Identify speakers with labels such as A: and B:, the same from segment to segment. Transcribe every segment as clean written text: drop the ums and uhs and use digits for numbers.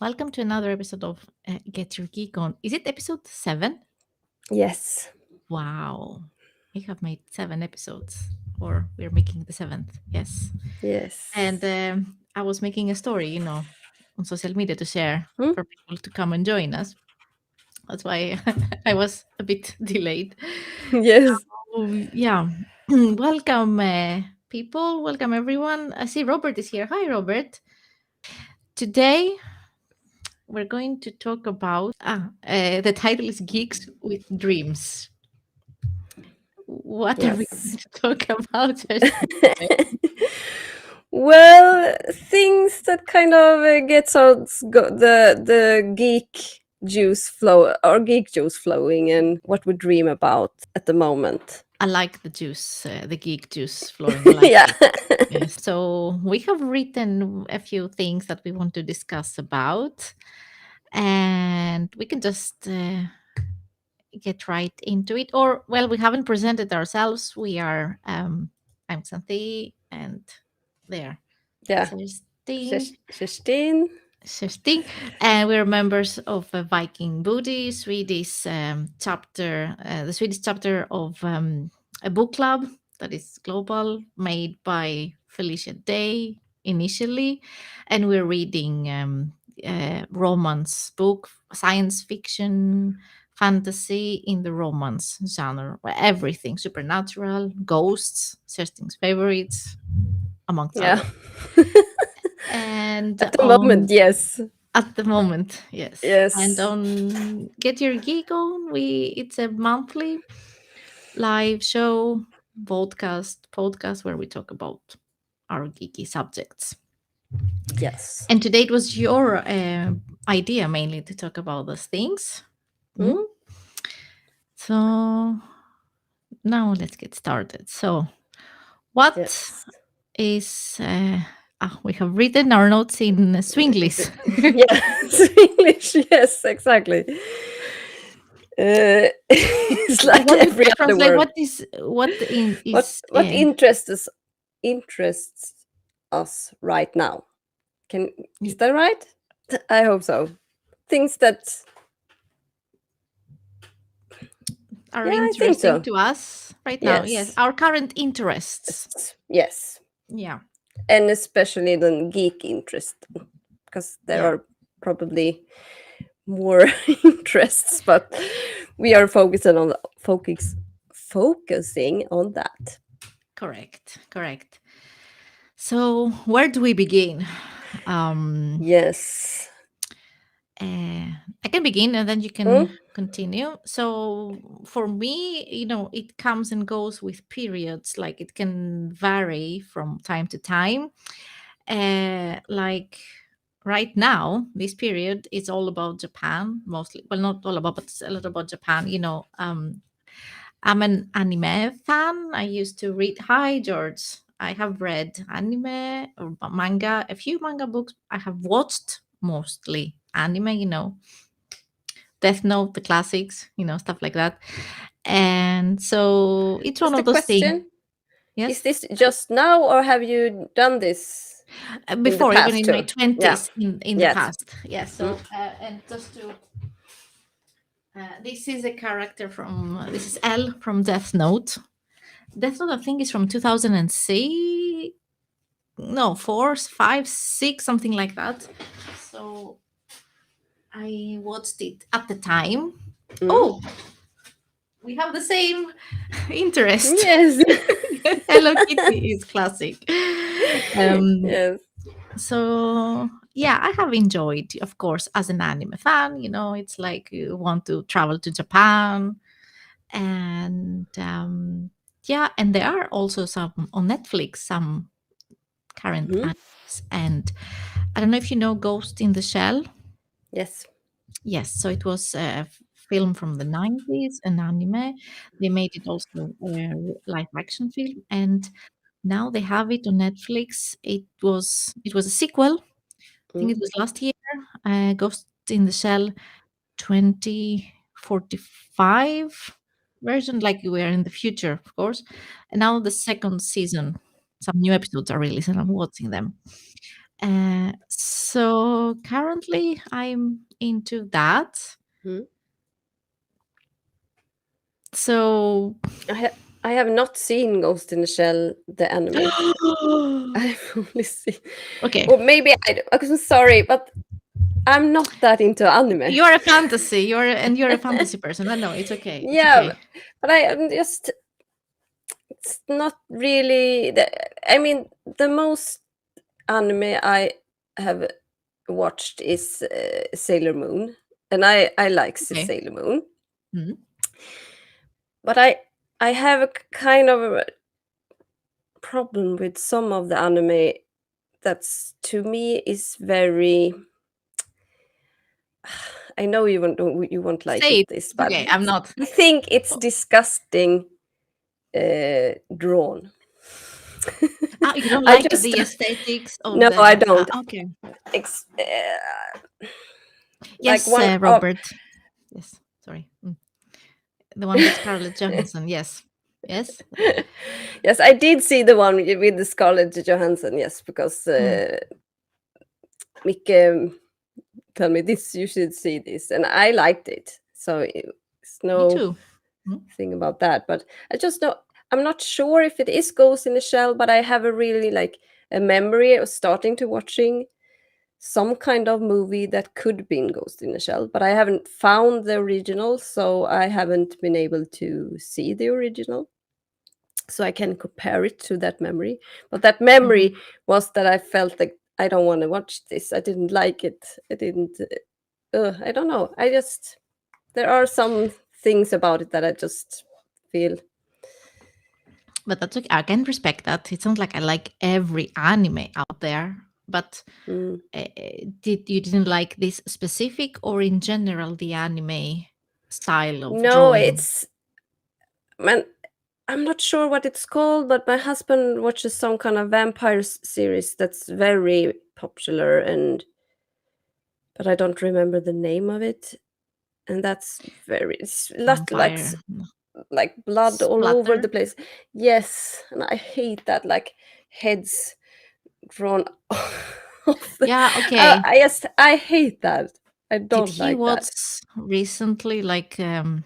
A: Welcome to another episode of Get Your Geek On. Is it episode 7?
B: Yes.
A: Wow. We have made 7 episodes, or we're making the 7th. Yes.
B: Yes.
A: And I was making a story, on social media to share
B: Hmm?
A: for people to come and join us. That's why I was a bit delayed.
B: Yes.
A: Yeah. Welcome, people. Welcome, everyone. I see Robert is here. Hi, Robert. Today, we're going to talk about the title is Geeks with Dreams. What are we going
B: Yes.
A: to talk about?
B: Well, things that kind of gets the geek juice flow or geek juice flowing, and what we dream about at the moment.
A: I like the juice, the geek juice flowing. I like
B: Yeah.
A: it. Yes. So we have written a few things that we want to discuss about, and we can just get right into it. Or, well, we haven't presented ourselves. We are, I'm Xanthi, and there.
B: Yeah.
A: Kerstin.
B: Kerstin.
A: Kerstin, and we're members of a Viking Booty, Swedish chapter, the Swedish chapter of a book club that is global, made by Felicia Day initially, and we're reading romance book, science fiction, fantasy in the romance genre, everything supernatural, ghosts, Kerstin's favorites, amongst
B: Yeah.
A: others. And
B: At the moment, yes.
A: at the moment, yes.
B: Yes.
A: And on Get Your Geek On, it's a monthly live show, podcast where we talk about our geeky subjects.
B: Yes.
A: And today it was your idea mainly to talk about those things.
B: Hmm?
A: So now let's get started. So, what
B: Yes.
A: is we have written our notes in Swinglish.
B: Yes, English. Yes, exactly. It's like
A: What
B: every other
A: translate?
B: word.
A: What is
B: What interests us right now? Is that right? I hope so. Things that
A: are
B: I think
A: interesting
B: so.
A: to us right now? Yes,
B: Yes.
A: our current interests.
B: Yes.
A: Yeah,
B: And especially the geek interest, because there
A: yeah,
B: are probably more interests, but we are focusing on that.
A: correct. So where do we begin?
B: Yes.
A: I can begin, and then you
B: Hmm?
A: can continue. So for me, it comes and goes with periods. Like it can vary from time to time. Like right now, this period is all about Japan mostly. Well, not all about, but it's a lot about Japan. I'm an anime fan. I used to read. Hi, George. I have read anime or manga, a few manga books. I have watched mostly anime. Death Note, the classics. Stuff like that. And so it's one
B: Just a
A: of those things.
B: question. Is
A: Yes.
B: this just now, or have you done this in the
A: Before, even
B: past
A: in my
B: too? Yeah.
A: 20s, in the
B: Yes.
A: past. Yes.
B: Mm.
A: So and just to this is a character from this is L from Death Note. Death Note, I think, is from 2006. No, 4, 5, 6, something like that. So I watched it at the time.
B: Mm.
A: Oh, we have the same interest.
B: Yes.
A: Hello Kitty is classic.
B: Yes.
A: So yeah, I have enjoyed, of course, as an anime fan. It's like you want to travel to Japan, and yeah, and there are also some on Netflix, some current
B: Mhm.
A: animes, and I don't know if you know Ghost in the Shell.
B: Yes.
A: Yes, so it was a film from the 90s, an anime. They made it also a live action film, and now they have it on Netflix. It was a sequel. I think
B: Mm.
A: it was last year. Ghost in the Shell 2045 version, like we are in the future, of course. And now the second season, some new episodes are released, and I'm watching them. So currently I'm into that.
B: Hmm.
A: So
B: I have not seen Ghost in the Shell, the anime. I've only seen,
A: okay.
B: or maybe I'm sorry, but I'm not that into anime.
A: You're a fantasy. You're a fantasy person. I know it's okay. It's
B: Yeah,
A: okay.
B: but I'm just, it's not really. I mean, the most anime I have watched is Sailor Moon, and I like
A: Okay.
B: Sailor Moon,
A: Mhm.
B: but I have a kind of a problem with some of the anime that's to me is very. I know you won't like
A: Say
B: it
A: it.
B: this,
A: It's
B: but
A: okay. I'm not.
B: I think it's
A: Oh,
B: disgusting drawn.
A: you don't
B: I
A: like
B: just
A: the aesthetics of
B: no, I
A: the.
B: don't.
A: Okay.
B: Like
A: Yes,
B: one of
A: Robert. Yes. Sorry. The one with Scarlett Johansson. Yes. Yes.
B: yes, I did see the one with the Scarlett Johansson. Yes, because
A: Mm.
B: Micke tell me this, you should see this, and I liked it. So it's
A: Me
B: no
A: too. Mm.
B: thing about that. But I just know I'm not sure if it is Ghost in the Shell, but I have a really like a memory of starting to watching some kind of movie that could be in Ghost in the Shell, but I haven't found the original, so I haven't been able to see the original. So I can compare it to that memory. But that memory
A: Mhm.
B: was that I felt like I don't want to watch this. I didn't like it. I didn't. I don't know. I just there are some things about it that I just feel.
A: But that's okay. I can respect that. It sounds like I like every anime out there. But
B: Mm.
A: didn't like this specific, or in general the anime style of
B: No,
A: drawing?
B: it's man. I'm not sure what it's called, but my husband watches some kind of series that's very popular, and but I don't remember the name of it. And that's very it's a lot
A: Vampire
B: like blood all over the
A: splatter.
B: place. Yes, and I hate that like heads drawn off.
A: Yeah. Okay.
B: I hate that. I
A: Did
B: don't
A: he
B: like that.
A: watch recently, like on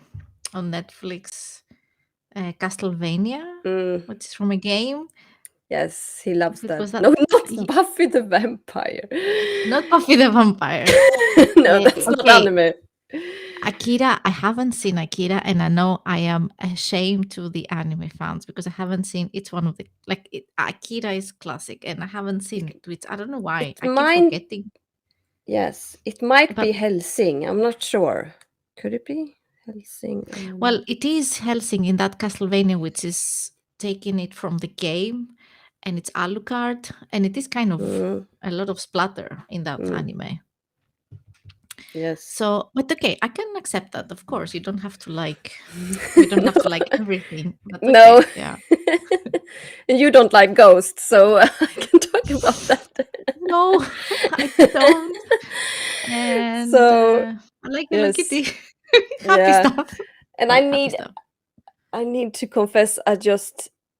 A: Netflix, Castlevania,
B: Mm,
A: which is from a game?
B: yes, he loves
A: What
B: that.
A: was that?
B: No, not
A: He-
B: Buffy the Vampire.
A: Not Buffy the Vampire.
B: No, that's not
A: Okay,
B: anime.
A: Akira. I haven't seen Akira, and I know I am ashamed to the anime fans because I haven't seen. It's one of the Akira is classic, and I haven't seen it. Which I don't know why.
B: It
A: I keep
B: might,
A: forgetting.
B: yes, it might be
A: But
B: Helsing. I'm not sure. Could it be Helsing?
A: well, it is Helsing in that Castlevania, which is taking it from the game, and it's Alucard, and it is kind of
B: Mm,
A: a lot of splatter in that
B: mm,
A: anime.
B: yes.
A: So, but okay, I can accept that. Of course, you don't have to like. We don't have to like everything. That's
B: No.
A: okay. Yeah.
B: And you don't like ghosts, so I can talk about that.
A: No, I don't. And
B: So,
A: I like Hello
B: yes.
A: Kitty. Happy
B: Yeah.
A: stuff.
B: And
A: Well, happy stuff.
B: I need to confess,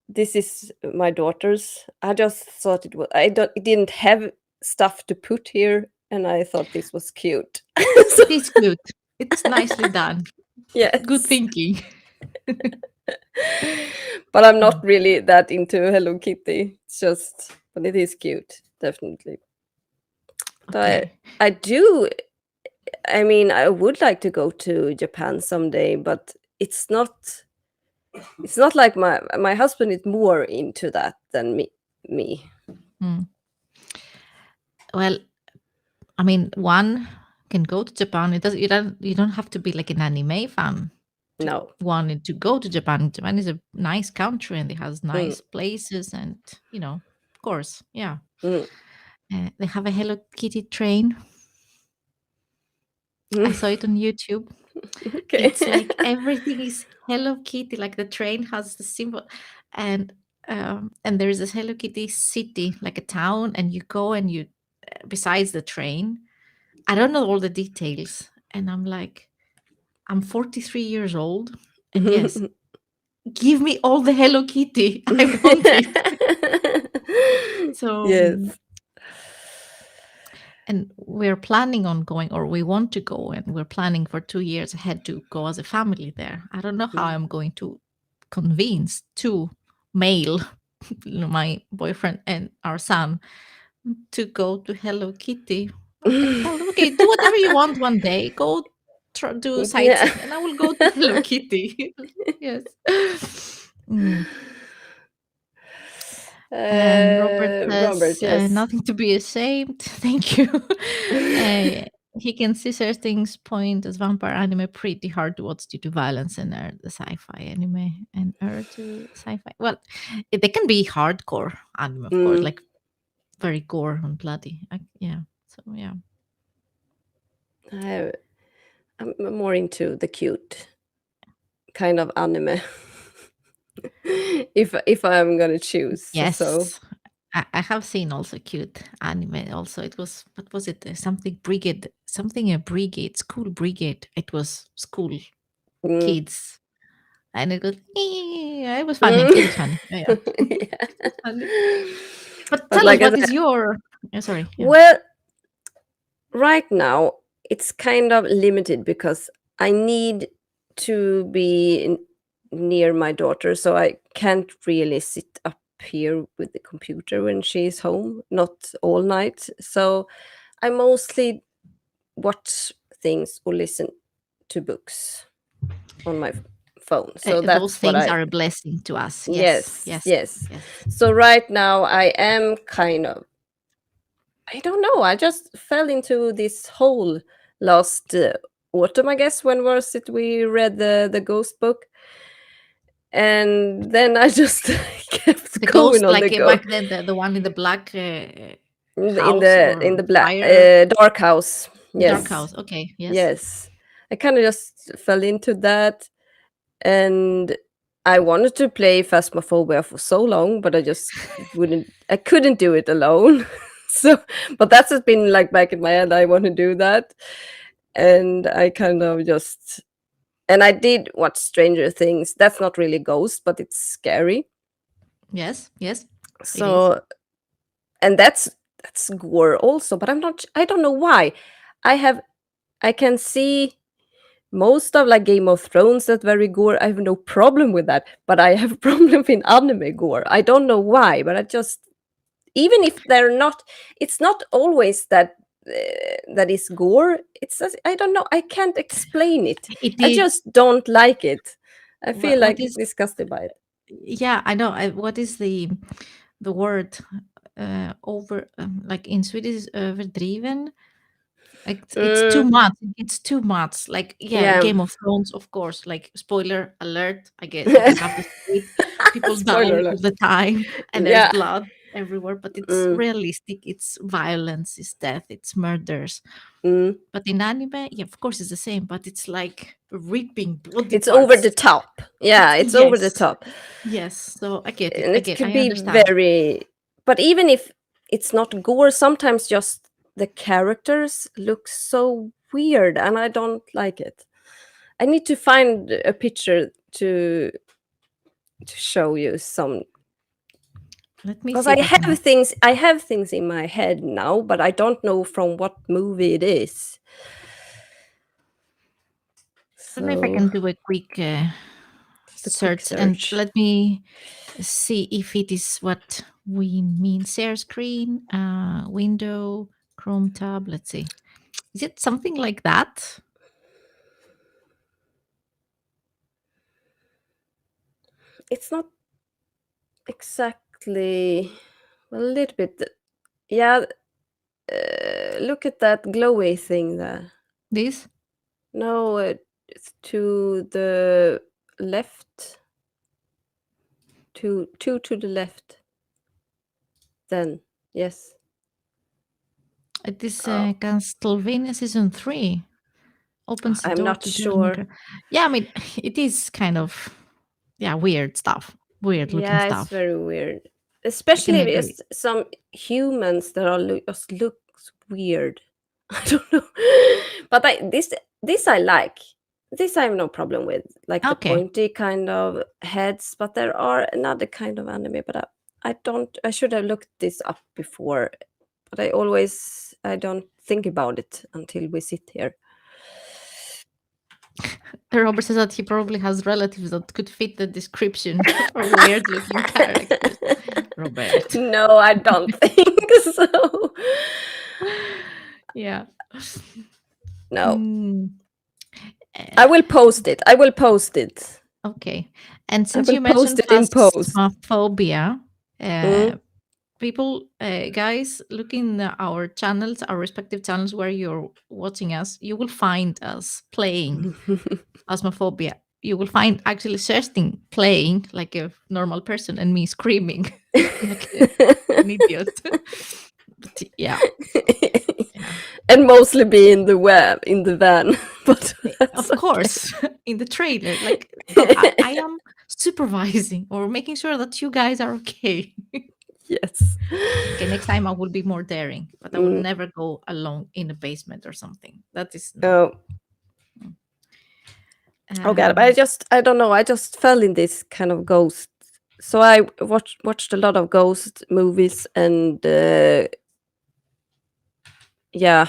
B: this is my daughter's. I just thought it didn't have stuff to put here, and I thought this was cute. So,
A: It is cute. It's nicely done. Good
B: yes.
A: thinking.
B: But I'm not
A: Mm.
B: really that into Hello Kitty. It's just, but it is cute, definitely. But
A: Okay.
B: I do. I mean, I would like to go to Japan someday, but it's not. It's not like my husband is more into that than me. Me.
A: Mm. Well, I mean, one can go to Japan. It does. You don't have to be like an anime fan to
B: No.
A: wanted to go to Japan. Japan is a nice country and it has
B: Mm,
A: nice places, and of course, yeah.
B: mm,
A: They have a Hello Kitty train. I
B: mm.
A: saw it on YouTube.
B: Okay.
A: It's like everything is Hello Kitty. Like the train has the symbol, and there is this Hello Kitty city, like a town, and you go and you besides the train. I don't know all the details, and I'm like, I'm 43 years old, and yes, give me all the Hello Kitty. I want it. So
B: Yes.
A: and we're planning on going, or we want to go, and we're planning for 2 years ahead to go as a family there. I don't know how
B: Mm.
A: I'm going to convince two male, my boyfriend and our son, to go to Hello Kitty. I tell them, okay, do whatever you want one day. Go do
B: Yeah.
A: sightseeing, and I will go to Hello Kitty. Yes. Mm. And Robert
B: Robert,
A: says,
B: yes.
A: nothing to be ashamed. Thank you. uh, he can see certain things point as vampire anime pretty hard to watch due to violence and the sci-fi anime and to sci-fi. Well, they can be hardcore anime, of course,
B: Mm,
A: like very gore and bloody. Yeah. So yeah.
B: I, I'm more into the cute kind of anime. If I'm gonna choose, so
A: Yes. I have seen also cute anime. Also, it was what was it? Something brigade, something a brigade, school brigade. It was school
B: mm.
A: kids, and it was it was funny. It
B: Mm.
A: was funny. Yeah, yeah. It was funny.
B: Yeah.
A: But
B: But
A: tell us,
B: like I
A: what is
B: said,
A: your? Sorry. Yeah.
B: well, right now it's kind of limited because I need to be near my daughter, so I can't really sit up here with the computer when she's home, not all night. So I mostly watch things or listen to books on my phone. So
A: Those
B: that's what
A: things
B: I
A: are a blessing to us. Yes.
B: yes,
A: Yes.
B: yes.
A: Yes.
B: So right now I am kind of I don't know. I just fell into this hole last autumn, I guess. When was it we read the ghost book? And then I just kept
A: The
B: going
A: ghost,
B: on
A: like
B: the go
A: back then, the one in the black
B: in
A: house
B: the
A: or
B: black
A: fire,
B: dark house.
A: dark
B: Yes,
A: house. Okay. Yes.
B: yes. I kind of just fell into that, and I wanted to play Phasmophobia for so long, but I just wouldn't. I couldn't do it alone. So, but that's just been like back in my head. I want to do that, and I kind of just and I did watch Stranger Things. That's not really ghost, but it's scary.
A: Yes. Yes. It is.
B: So, and that's gore also, but I'm not. I don't know why. I have. I can see most of like Game of Thrones that very gore. I have no problem with that, but I have problem with anime gore. I don't know why, but I just even if they're not, it's not always that that is gore. It's just, I don't know. I can't explain it.
A: It
B: I
A: is.
B: just don't like it. I feel
A: What
B: like
A: is?
B: disgusted by it.
A: Yeah, I know. What is the word? Over like in Swedish is överdriven. Like it's too
B: Mm,
A: much. It's too much. Like yeah,
B: yeah.
A: Game of Thrones, of course. Like spoiler alert. I guess you don't have to see it. People
B: Spoiler
A: die all
B: alert.
A: the time, and there's
B: Yeah.
A: blood everywhere. But it's
B: Mm,
A: realistic. It's violence. It's death. It's murders.
B: mm.
A: But in anime, yeah, of course, it's the same. But it's like ripping body
B: It's over
A: parts.
B: the top. Yeah, it's over the
A: Yes,
B: top.
A: yes. So I get it.
B: And
A: I
B: it
A: get.
B: could
A: I
B: be
A: understand.
B: very but even if it's not gore, sometimes just the characters look so weird and I don't like it. I need to find a picture to show you some
A: Let me
B: because
A: see if I can.
B: I have things in my head now, but I don't know from what movie it is.
A: I don't know if I
B: So
A: can do a quick
B: just a quick
A: search and
B: search.
A: let me see if it is what we mean. Share screen, window, Chrome tab. Let's see. Is it something like that?
B: It's not exactly a little bit. Yeah, look at that glowy thing there.
A: This?
B: No, it's to the left. Two to the left. Then yes.
A: It is
B: Oh,
A: Castlevania season 3. Opens the
B: I'm
A: door
B: not
A: to the.
B: sure.
A: Yeah, I mean, it is kind of, yeah, weird stuff. Weird looking
B: Yeah, it's
A: stuff.
B: very weird.
A: I can
B: Especially
A: agree.
B: because some humans that are just looks weird. I don't know. But this I like. This I have no problem with. Like the
A: Okay.
B: pointy kind of heads, but there are another kind of anime, but I don't I should have looked this up before. But I don't think about it until we sit here.
A: Robert says that he probably has relatives that could fit the description for weird looking characters. Robert.
B: No, I don't think so.
A: Yeah.
B: No.
A: Mm,
B: I will post it. I will post it.
A: okay. And
B: I
A: since
B: will
A: you
B: post
A: mentioned
B: it in post.
A: phasmophobia,
B: Mm.
A: people, guys, look in our channels, our respective channels where you're watching us. You will find us playing Phasmophobia. You will find actually Kerstin playing like a normal person and me screaming like an idiot. But yeah, yeah.
B: And mostly be in the web in the van. But
A: Of course, in the trailer, like no, I am supervising or making sure that you guys are okay.
B: Yes.
A: Okay, next time I will be more daring, but I will
B: Mm.
A: never go alone in a basement or something. That is no.
B: Oh. Oh god, but I don't know. I just fell in this kind of ghost. So I watched a lot of ghost movies and yeah,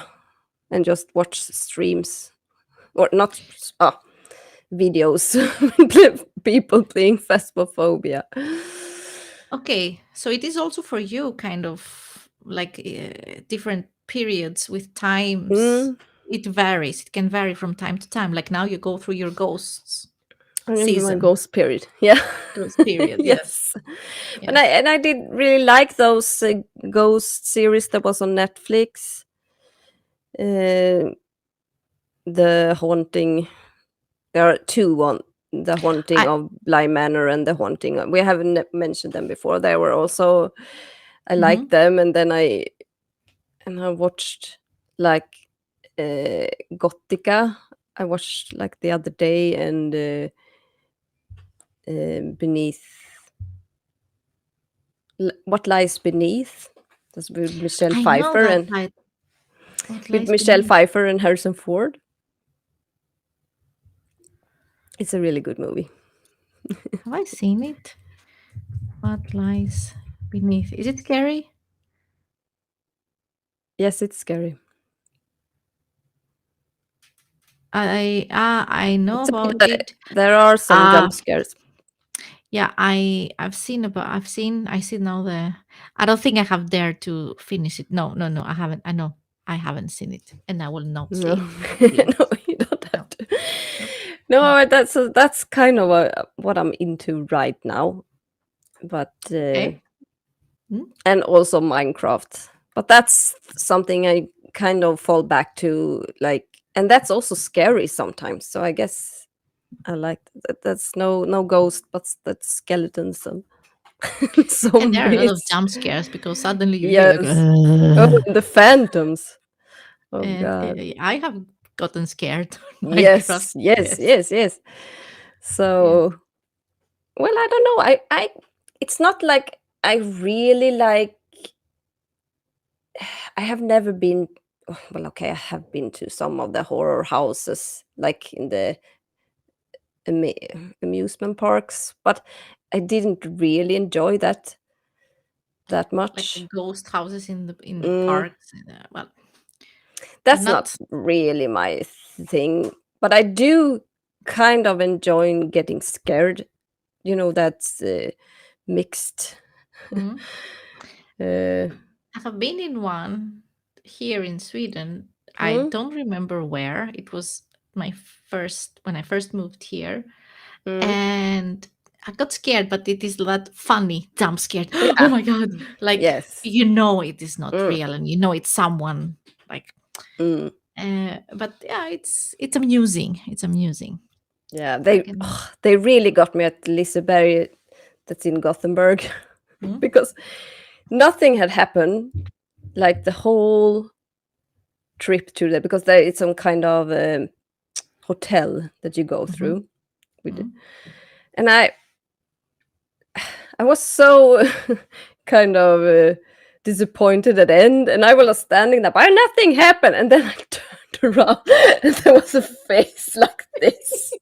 B: and just watch streams or not videos people playing Phasmophobia.
A: Okay, so it is also for you kind of like different periods with times.
B: Mm.
A: It varies. It can vary from time to time. Like now you go through your ghosts
B: I'm in my
A: season.
B: ghost period. Yeah.
A: Ghost period, yes.
B: And I did really like those ghost series that was on Netflix. The Haunting. There are two on The Haunting of Bly Manor and The Haunting. We haven't mentioned them before. They were also I liked them, and then I watched like Gothica. I watched like the other day, and Beneath What Lies Beneath. That's with Michelle
A: I know
B: Pfeiffer
A: that
B: and
A: What
B: with
A: Lies
B: Michelle
A: Beneath.
B: Pfeiffer and Harrison Ford. It's a really good movie.
A: Have I seen it? What Lies Beneath? Is it scary?
B: Yes, it's scary.
A: I know
B: It's
A: about it.
B: there are some jump scares.
A: Yeah, I see now I don't think I have dared to finish it. No, I haven't. I know I haven't seen it, and I will not see
B: No,
A: it.
B: no, you don't have
A: No.
B: to. No, that's kind of what I'm into right now. But
A: Okay.
B: and also Minecraft. But that's something I kind of fall back to, like, and that's also scary sometimes. So I guess I like that. That's no ghost, but that's skeletons and
A: And there are a lot of
B: zombies.
A: jump scares because suddenly you hear like,
B: Yes. Oh, and the phantoms. Oh god.
A: I have gotten scared in Minecraft.
B: Yes, yes,
A: Yes.
B: yes, yes.
A: Yes.
B: So, well, I don't know. It's not like I really like. I have never been. Well, okay, I have been to some of the horror houses, like in the amusement parks, but I didn't really enjoy that
A: Like the
B: much.
A: ghost houses in the
B: Mm,
A: parks. Well,
B: that's not
A: not.
B: really my thing, but I do kind of enjoy getting scared. You know, that's mixed.
A: Mhm.
B: uh,
A: I have been in one here in Sweden. I
B: mm,
A: don't remember where. It was my first when I first moved here,
B: mm,
A: and I got scared, but it is that funny jump scared. Oh
B: yeah,
A: my god! Like
B: yes.
A: you know it is not
B: Mm,
A: real, and you know it's someone. Like,
B: mm.
A: but yeah, it's amusing. It's amusing.
B: Yeah,
A: I can.
B: they really got me at Liseberg, that's in Gothenburg,
A: Hmm?
B: because nothing had happened like the whole trip to there, because there it's some kind of hotel that you go
A: Mhm.
B: through with,
A: Mhm.
B: and I was so kind of disappointed at the end, and I was standing there, but nothing happened, and then I turned around, and there was a face like this.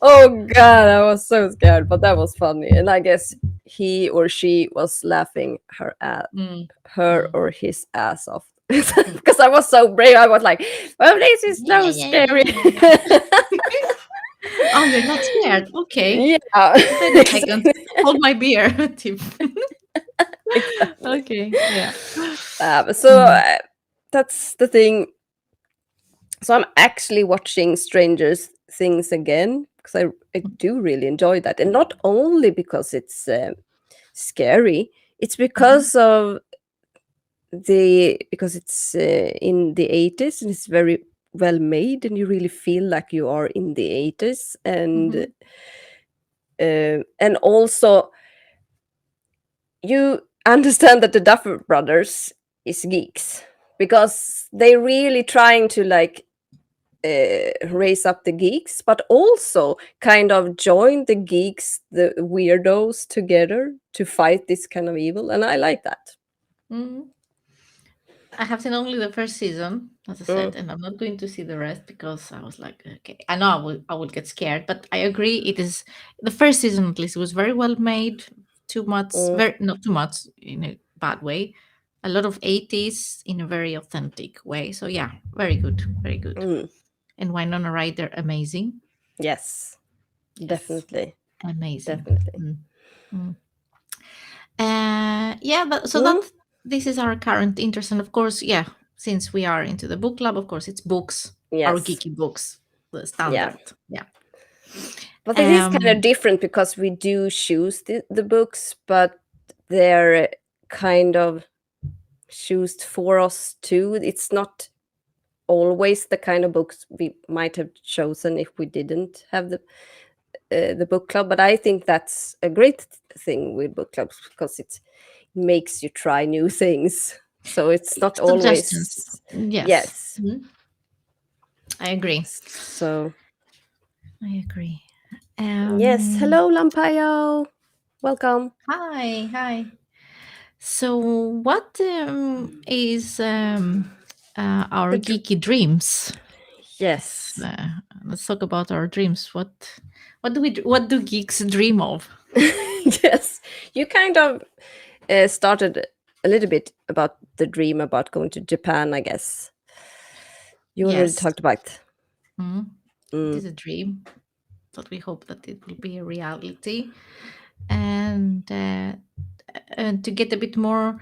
B: Oh god, I was so scared, but that was funny, and I guess he or she was laughing
A: Mm.
B: her
A: Mm.
B: or his ass off. Because I was so brave. I was like, well, this is
A: Yeah,
B: so
A: yeah, yeah,
B: scary.
A: yeah, yeah, yeah. Oh, you're not scared. Okay.
B: Yeah,
A: Wait a second.
B: exactly.
A: Hold my beer. Tip.
B: Exactly.
A: Okay. Yeah.
B: So
A: Mm,
B: that's the thing. So I'm actually watching Stranger Things again because I do really enjoy that, and not only because it's scary, it's
A: mhm,
B: because it's in the 80s and it's very well made, and you really feel like you are in the 80s,
A: mhm,
B: and also you understand that the Duffer Brothers is geeks because they're really trying to like raise up the geeks, but also kind of join the geeks, the weirdos together to fight this kind of evil, and I like that.
A: mhm. I have seen only the first season, as I
B: Mm,
A: said, and I'm not going to see the rest because I was like, okay, I know I will get scared, but I agree. It is the first season at least. It was very well made. Too much,
B: mm,
A: very not too much in a bad way. A lot of 80s in a very authentic way. So yeah, very good, very good.
B: mm.
A: And Winona Ryder, amazing.
B: Yes,
A: Yes,
B: definitely,
A: amazing.
B: definitely.
A: Mm. Mm. Yeah, but so
B: Mm,
A: that this is our current interest, and of course, yeah, since we are into the book club, of course, it's books, our
B: yes,
A: geeky books, the
B: yeah.
A: standard. Yeah.
B: But it is kind of
A: Um.
B: different because we do choose the books, but they're kind of choose for us too. It's not always the kind of books we might have chosen if we didn't have the book club. But I think that's a great thing with book clubs because it makes you try new things. So it's not
A: Suggestions.
B: always
A: Yes.
B: yes.
A: Mhm. I agree.
B: So
A: I agree.
B: yes,
A: Um.
B: hello Lampayo, welcome.
A: Hi. Hi. So, what is our
B: The
A: geeky dreams? Let's
B: yes.
A: let's talk about our dreams. What do geeks dream of?
B: Yes, you kind of started a little bit about the dream about going to Japan, I guess. You already
A: Yes.
B: talked about.
A: Mhm. It
B: Mm,
A: is a dream, but we hope that it will be a reality. And to get a bit more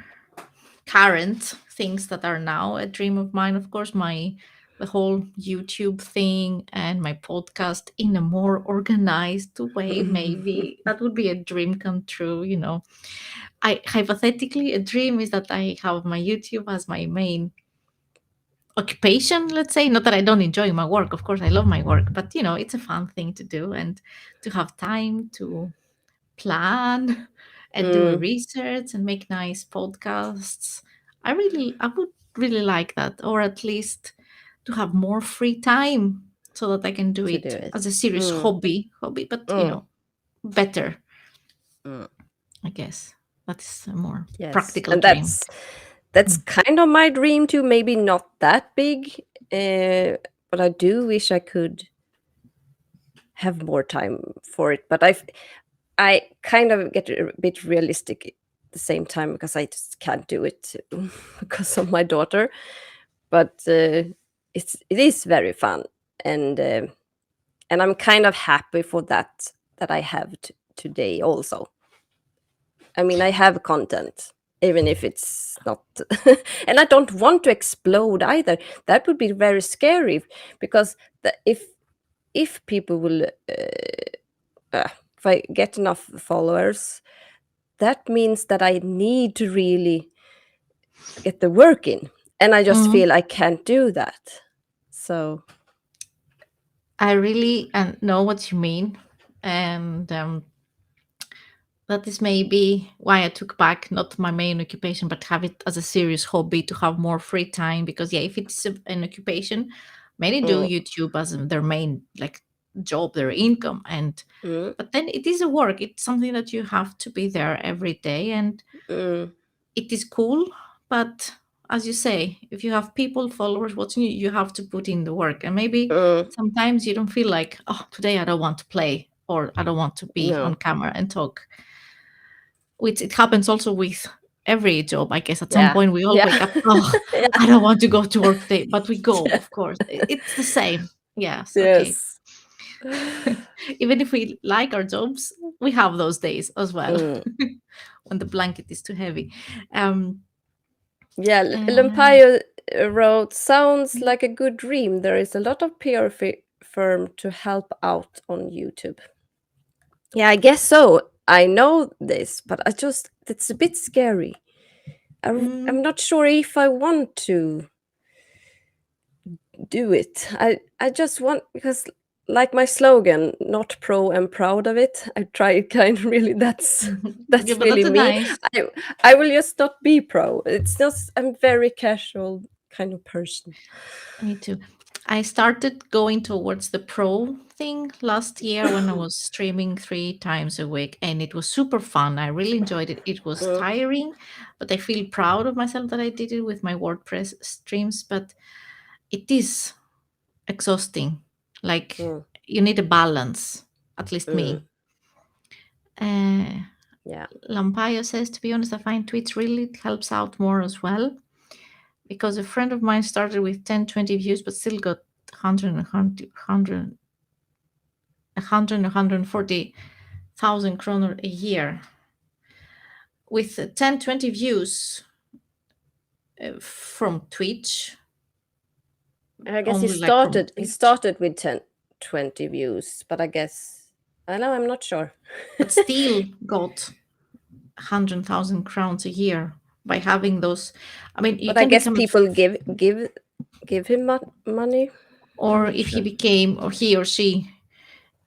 A: current things that are now a dream of mine, of course, the whole YouTube thing and my podcast in a more organized way. Maybe that would be a dream come true. I hypothetically a dream is that I have my YouTube as my main occupation, let's say. Not that I don't enjoy my work, of course I love my work, but it's a fun thing to do, and to have time to plan and do a
B: mm,
A: research and make nice podcasts. I would really like that, or at least to have more free time so that I can do
B: to do
A: it
B: it.
A: as a serious
B: Mm,
A: hobby, but
B: mm,
A: better,
B: mm.
A: I guess. That's a more
B: Yes,
A: practical
B: and
A: dream.
B: that's
A: Mm.
B: kind of my dream too. Maybe not that big, but I do wish I could have more time for it. But I kind of get a bit realistic at the same time because I just can't do it because of my daughter. But it is very fun, and uh, and I'm kind of happy for that I have today also. I mean, I have content, even if it's not, and I don't want to explode either. That would be very scary because if people will, if I get enough followers, that means that I need to really get the work in, and I just
A: Mhm.
B: feel I can't do that. So,
A: I really know what you mean, and that is maybe why I took back not my main occupation, but have it as a serious hobby to have more free time. Because yeah, if it's an occupation, many do
B: mm,
A: YouTube as their main like job, their income, and
B: mm,
A: but then it is a work. It's something that you have to be there every day, and
B: mm,
A: it is cool. But as you say, if you have people, followers watching you, you have to put in the work, and maybe
B: mm,
A: sometimes you don't feel like, oh, today I don't want to play or I don't want to be on
B: no,
A: camera and talk, which it happens also with every job, I guess. At some
B: Yeah.
A: point, we all
B: Yeah.
A: wake up. Oh,
B: Yeah.
A: I don't want to go to work today, but we go, of course. It's the same. Yes. Okay.
B: Yes.
A: Even if we like our jobs, we have those days as well
B: Mm.
A: when the blanket is too heavy. Um,
B: Yeah,
A: uh,
B: Lampire wrote, sounds like a good dream. There is a lot of PR firm to help out on YouTube. Yeah, I guess so. I know this, but it's a bit scary. I'm
A: mm,
B: not sure if I want to do it. I just want, because like my slogan, not pro and proud of it. I try kind of really,
A: yeah,
B: that's
A: but
B: really
A: that's a
B: me.
A: nice.
B: I will just not be pro. It's just, I'm very casual kind of person.
A: Me too. I started going towards the pro thing last year when I was streaming 3 times a week, and it was super fun. I really enjoyed it. It was
B: Mm,
A: tiring, but I feel proud of myself that I did it with my WordPress streams. But it is exhausting. Like,
B: mm,
A: you need a balance, at least
B: mm.
A: me. Uh,
B: Yeah.
A: Lampayo says, to be honest, I find tweets really helps out more as well, because a friend of mine started with 10, 20 views, but still got 100, 140,000 kroner a year. With 10, 20 views from Twitch,
B: I guess
A: only like from
B: he
A: Twitch,
B: started with 10, 20 views, but I guess I know, I'm not sure.
A: but still got 100,000 crowns a year by having those. I mean, you
B: But I
A: can
B: guess
A: become a
B: people give him money. I'm
A: or
B: not
A: if he
B: sure.
A: became, or he or she,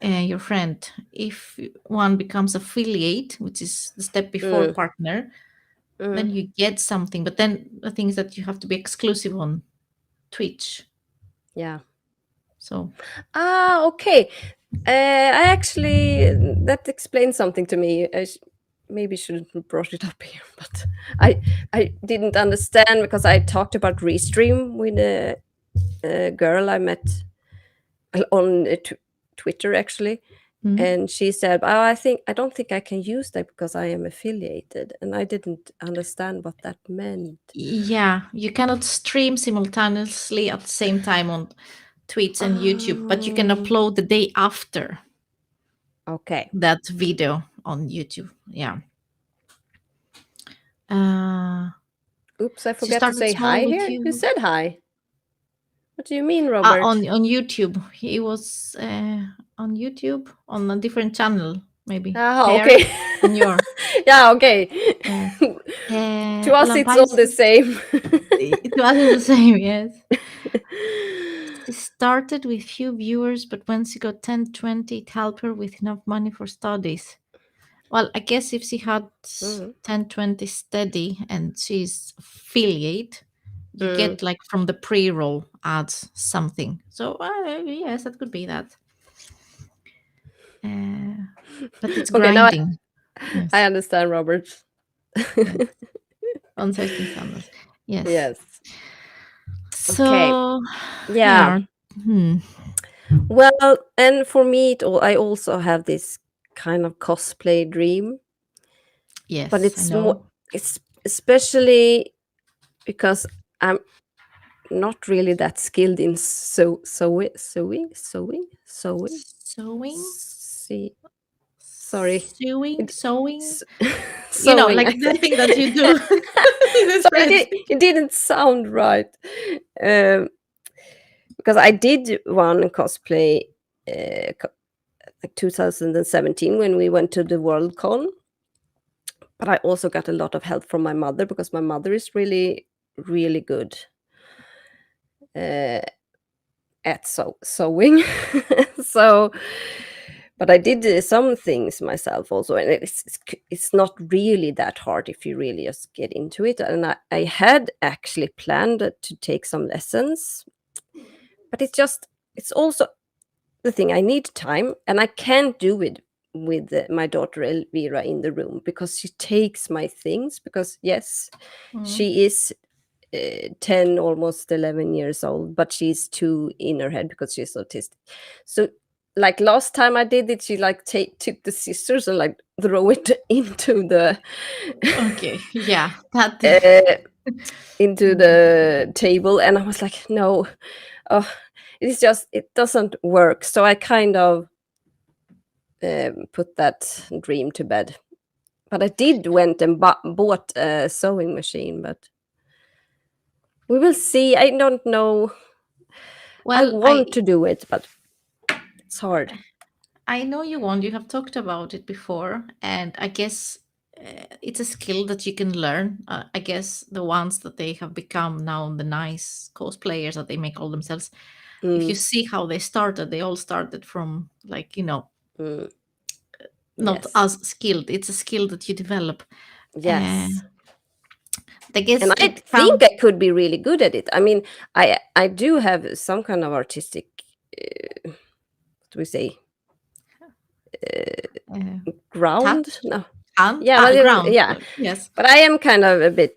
A: your friend, if one becomes affiliate, which is the step before
B: Mm,
A: partner,
B: mm,
A: then you get something. But then the thing is that you have to be exclusive on Twitch.
B: yeah.
A: So
B: Ah, okay. I actually, that explains something to me. Maybe shouldn't have brought it up here, but I didn't understand because I talked about Restream with a girl I met on Twitter actually,
A: mm,
B: and she said, "Oh, I don't think I can use that because I am affiliated," and I didn't understand what that meant.
A: yeah, you cannot stream simultaneously at the same time on Twitch and YouTube, but you can
B: Oh,
A: upload the day after
B: okay.
A: that video on YouTube. Yeah. Uh,
B: Oops, I
A: she
B: forgot to
A: started
B: say
A: small
B: hi
A: with
B: here. You
A: you.
B: said hi. What do you mean, Robert?
A: On YouTube. He was on YouTube on a different channel, maybe
B: Ah,
A: here
B: okay.
A: on your.
B: Yeah, okay.
A: Yes.
B: To us, it's all
A: Lampais,
B: the same.
A: to us is the same, yes. She started with few viewers, but when she got 10, 20, it helped her with enough money for studies. Well, I guess if she had
B: Mm,
A: 10, 20 steady and she's affiliate, you
B: mm.
A: get like from the pre-roll ads something. So yes, that could be that. Uh, but it's
B: Okay, now
A: grinding.
B: I
A: Yes,
B: understand, Robert.
A: yes. On certain standards. Yes.
B: Yes. Okay.
A: So
B: Yeah.
A: yeah. Hmm.
B: Well, and for me, I also have this kind of cosplay dream, but
A: Yes, I
B: it's more,
A: know.
B: it's especially because I'm not really that skilled in sewing.
A: Sewing,
B: See, sorry, it,
A: sewing.
B: s-
A: Like
B: sewing. I
A: the
B: think.
A: thing that you do in the
B: Sorry,
A: spreadsheet.
B: it didn't sound right. Um, because I did one cosplay, like 2017 when we went to the World Con, but I also got a lot of help from my mother because my mother is really, really good uh, at sewing. So, but I did some things myself also, and it's not really that hard if you really just get into it. And I had actually planned to take some lessons, but it's also the thing, I need time, and I can't do it with my daughter Elvira in the room because she takes my things. Because yes,
A: Mm.
B: she is 10, almost 11 years old, but she's two in her head because she's autistic. So like last time I did it, she like took the scissors and like throw it into the
A: Okay, yeah, that.
B: uh, into the table, and I was like, no, oh, it's just it doesn't work. So I kind of put that dream to bed. But I did went and bought a sewing machine, but we will see. I don't know. I
A: Well,
B: want to do it, but it's hard.
A: I know you want. You have talked about it before, and I guess it's a skill that you can learn. I guess the ones that they have become now, the nice cosplayers that they make all themselves. If you
B: Mm,
A: see how they started, they all started from like
B: mm,
A: not
B: yes,
A: as skilled. It's a skill that you develop. Uh,
B: yes.
A: I guess
B: And I
A: it
B: think
A: comes.
B: I could be really good at it. I mean, I do have some kind of artistic, what do we say, uh,
A: Uh,
B: ground?
A: Touch,
B: No,
A: hand,
B: yeah, but
A: ground.
B: yeah.
A: Yes.
B: But I am kind of a bit.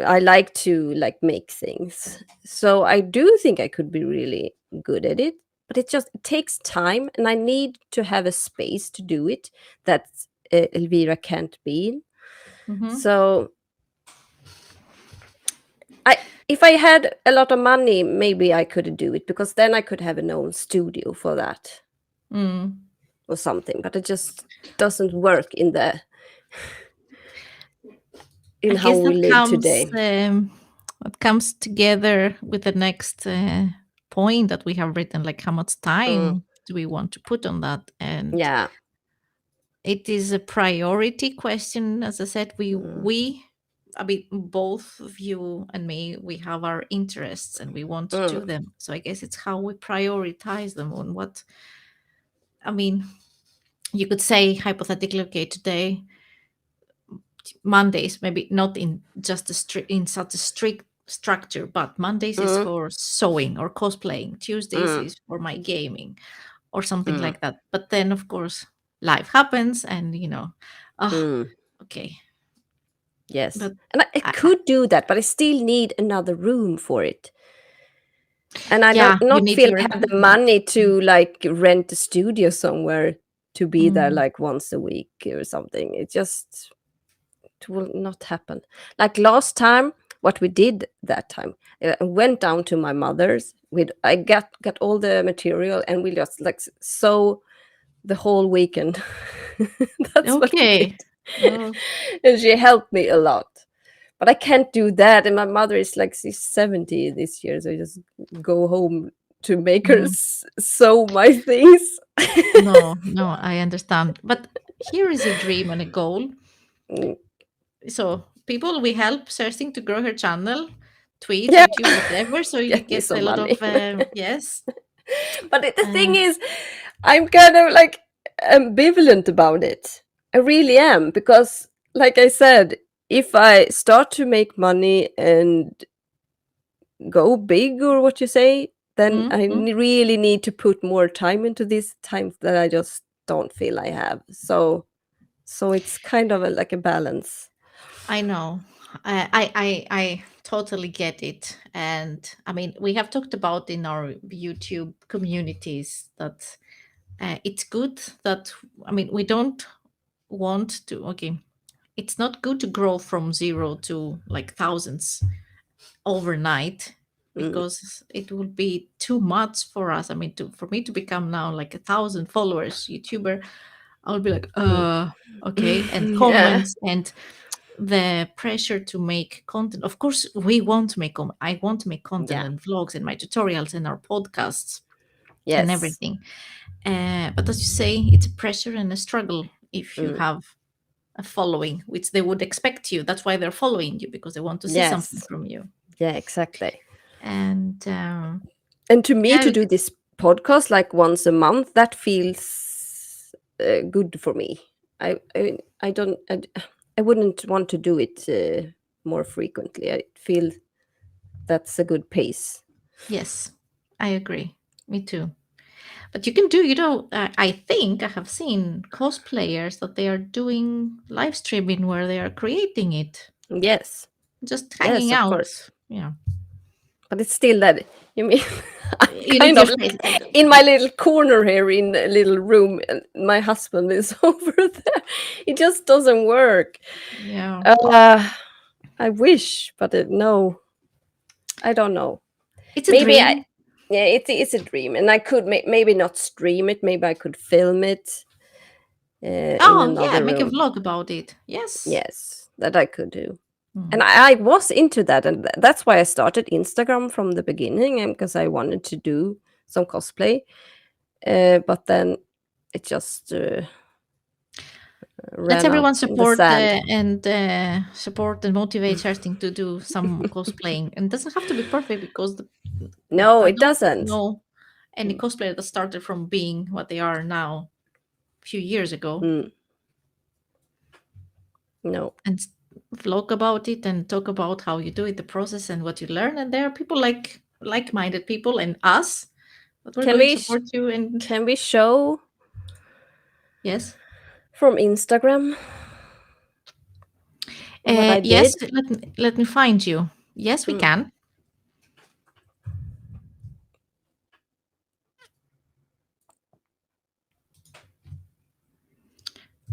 B: I like to like make things, so I do think I could be really good at it. But it takes time, and I need to have a space to do it that Elvira can't be in.
A: Mm-hmm.
B: So I if I had a lot of money, maybe I could do it because then I could have an own studio for that
A: Mm.
B: or something. But it just doesn't work
A: I
B: in how
A: guess
B: we live today.
A: that comes together with the next point that we have written, like how much
B: Mm,
A: time do we want to put on that? And
B: yeah.
A: it is a priority question. As I said,
B: Mm,
A: I mean, both of you and me, we have our interests and we want to
B: mm,
A: do them. So I guess it's how we prioritize them on what. I mean, you could say hypothetically, okay, today Mondays, maybe not in just in such a strict structure, but Mondays is
B: mm,
A: for sewing or cosplaying, Tuesdays
B: mm,
A: is for my gaming or something
B: mm,
A: like that. But then, of course, life happens, and oh,
B: mm.
A: okay.
B: Yes.
A: But
B: And I
A: I,
B: could do that, but I still need another room for it. And I
A: yeah,
B: don't
A: you
B: not
A: need
B: feel
A: your
B: I have the
A: equipment.
B: money to like rent a studio somewhere to be there
A: Mm,
B: like once a week or something. It will not happen. Like last time, what we did that time, I went down to my mother's. I got all the material and we just like sew the whole weekend. That's what we did.
A: okay. Oh,
B: And she helped me a lot. But I can't do that. And my mother is like she's 70 this year, so I just go home to make her
A: mm,
B: sew my things.
A: no, no, I understand. But here is a dream and a goal.
B: Mm,
A: So people, we help Kerstin to grow her channel, Tweet,
B: yeah,
A: YouTube, whatever. So you
B: get me
A: get a
B: some
A: lot
B: money.
A: of yes.
B: But the
A: Uh,
B: thing is, I'm kind of like ambivalent about it. I really am because, like I said, if I start to make money and go big, or what you say, then I
A: mm.
B: really need to put more time into this time that I just don't feel I have. So it's kind of like a balance.
A: I know. I totally get it. And I mean, we have talked about in our YouTube communities that it's good that, I mean, we don't want to, okay, it's not good to grow from zero to like thousands overnight
B: Mm,
A: because it would be too much for us. I mean, for me to become now like 1,000 followers YouTuber, I would be like,
B: mm.
A: okay, and
B: Yeah.
A: comments and the pressure to make content. Of course, we want to make. I want to make content
B: Yeah.
A: and vlogs and my tutorials and our podcasts and
B: Yes.
A: everything. But as you say, it's a pressure and a struggle if you
B: Mm.
A: have a following, which they would expect you. That's why they're following you because they want to see something
B: Yes.
A: from you.
B: Yeah, exactly.
A: And
B: And to me,
A: yeah,
B: to do this podcast like once a month, that feels good for me. I don't. I wouldn't want to do it more frequently. I feel that's a good pace.
A: yes, I agree. Me too. But you can do, I think I have seen cosplayers that they are doing live streaming where they are creating it,
B: Yes.
A: just hanging
B: Yes, of
A: out.
B: course.
A: Yeah.
B: But it's still that, you mean, I'm
A: You need
B: kind
A: your
B: of
A: space.
B: like in my little corner here in a little room, and my husband is over there. It just doesn't work.
A: Yeah.
B: I wish, but no, I don't know.
A: It's a
B: Maybe I,
A: dream.
B: yeah, it's a dream, and I could maybe not stream it. Maybe I could film it in
A: Oh, yeah,
B: another
A: make a
B: room.
A: vlog about it. Yes.
B: Yes, that I could do. And
A: Mm.
B: I was into that, and that's why I started Instagram from the beginning, and because I wanted to do some cosplay. But then it just
A: Let's
B: ran out
A: everyone
B: in the
A: support
B: sand.
A: and support and motivate Kerstin to do some cosplaying. And it doesn't have to be perfect because
B: No,
A: I
B: it
A: don't
B: doesn't.
A: know any cosplayer that started from being what they are now a few years ago.
B: Mm, no.
A: And vlog about it and talk about how you do it, the process and what you learn. And there are people like-minded people and us that we're
B: Can
A: going to
B: we
A: support you. And
B: can we show
A: yes,
B: from Instagram what I
A: yes.
B: did?
A: Let me find you. Yes, we
B: Mm.
A: can.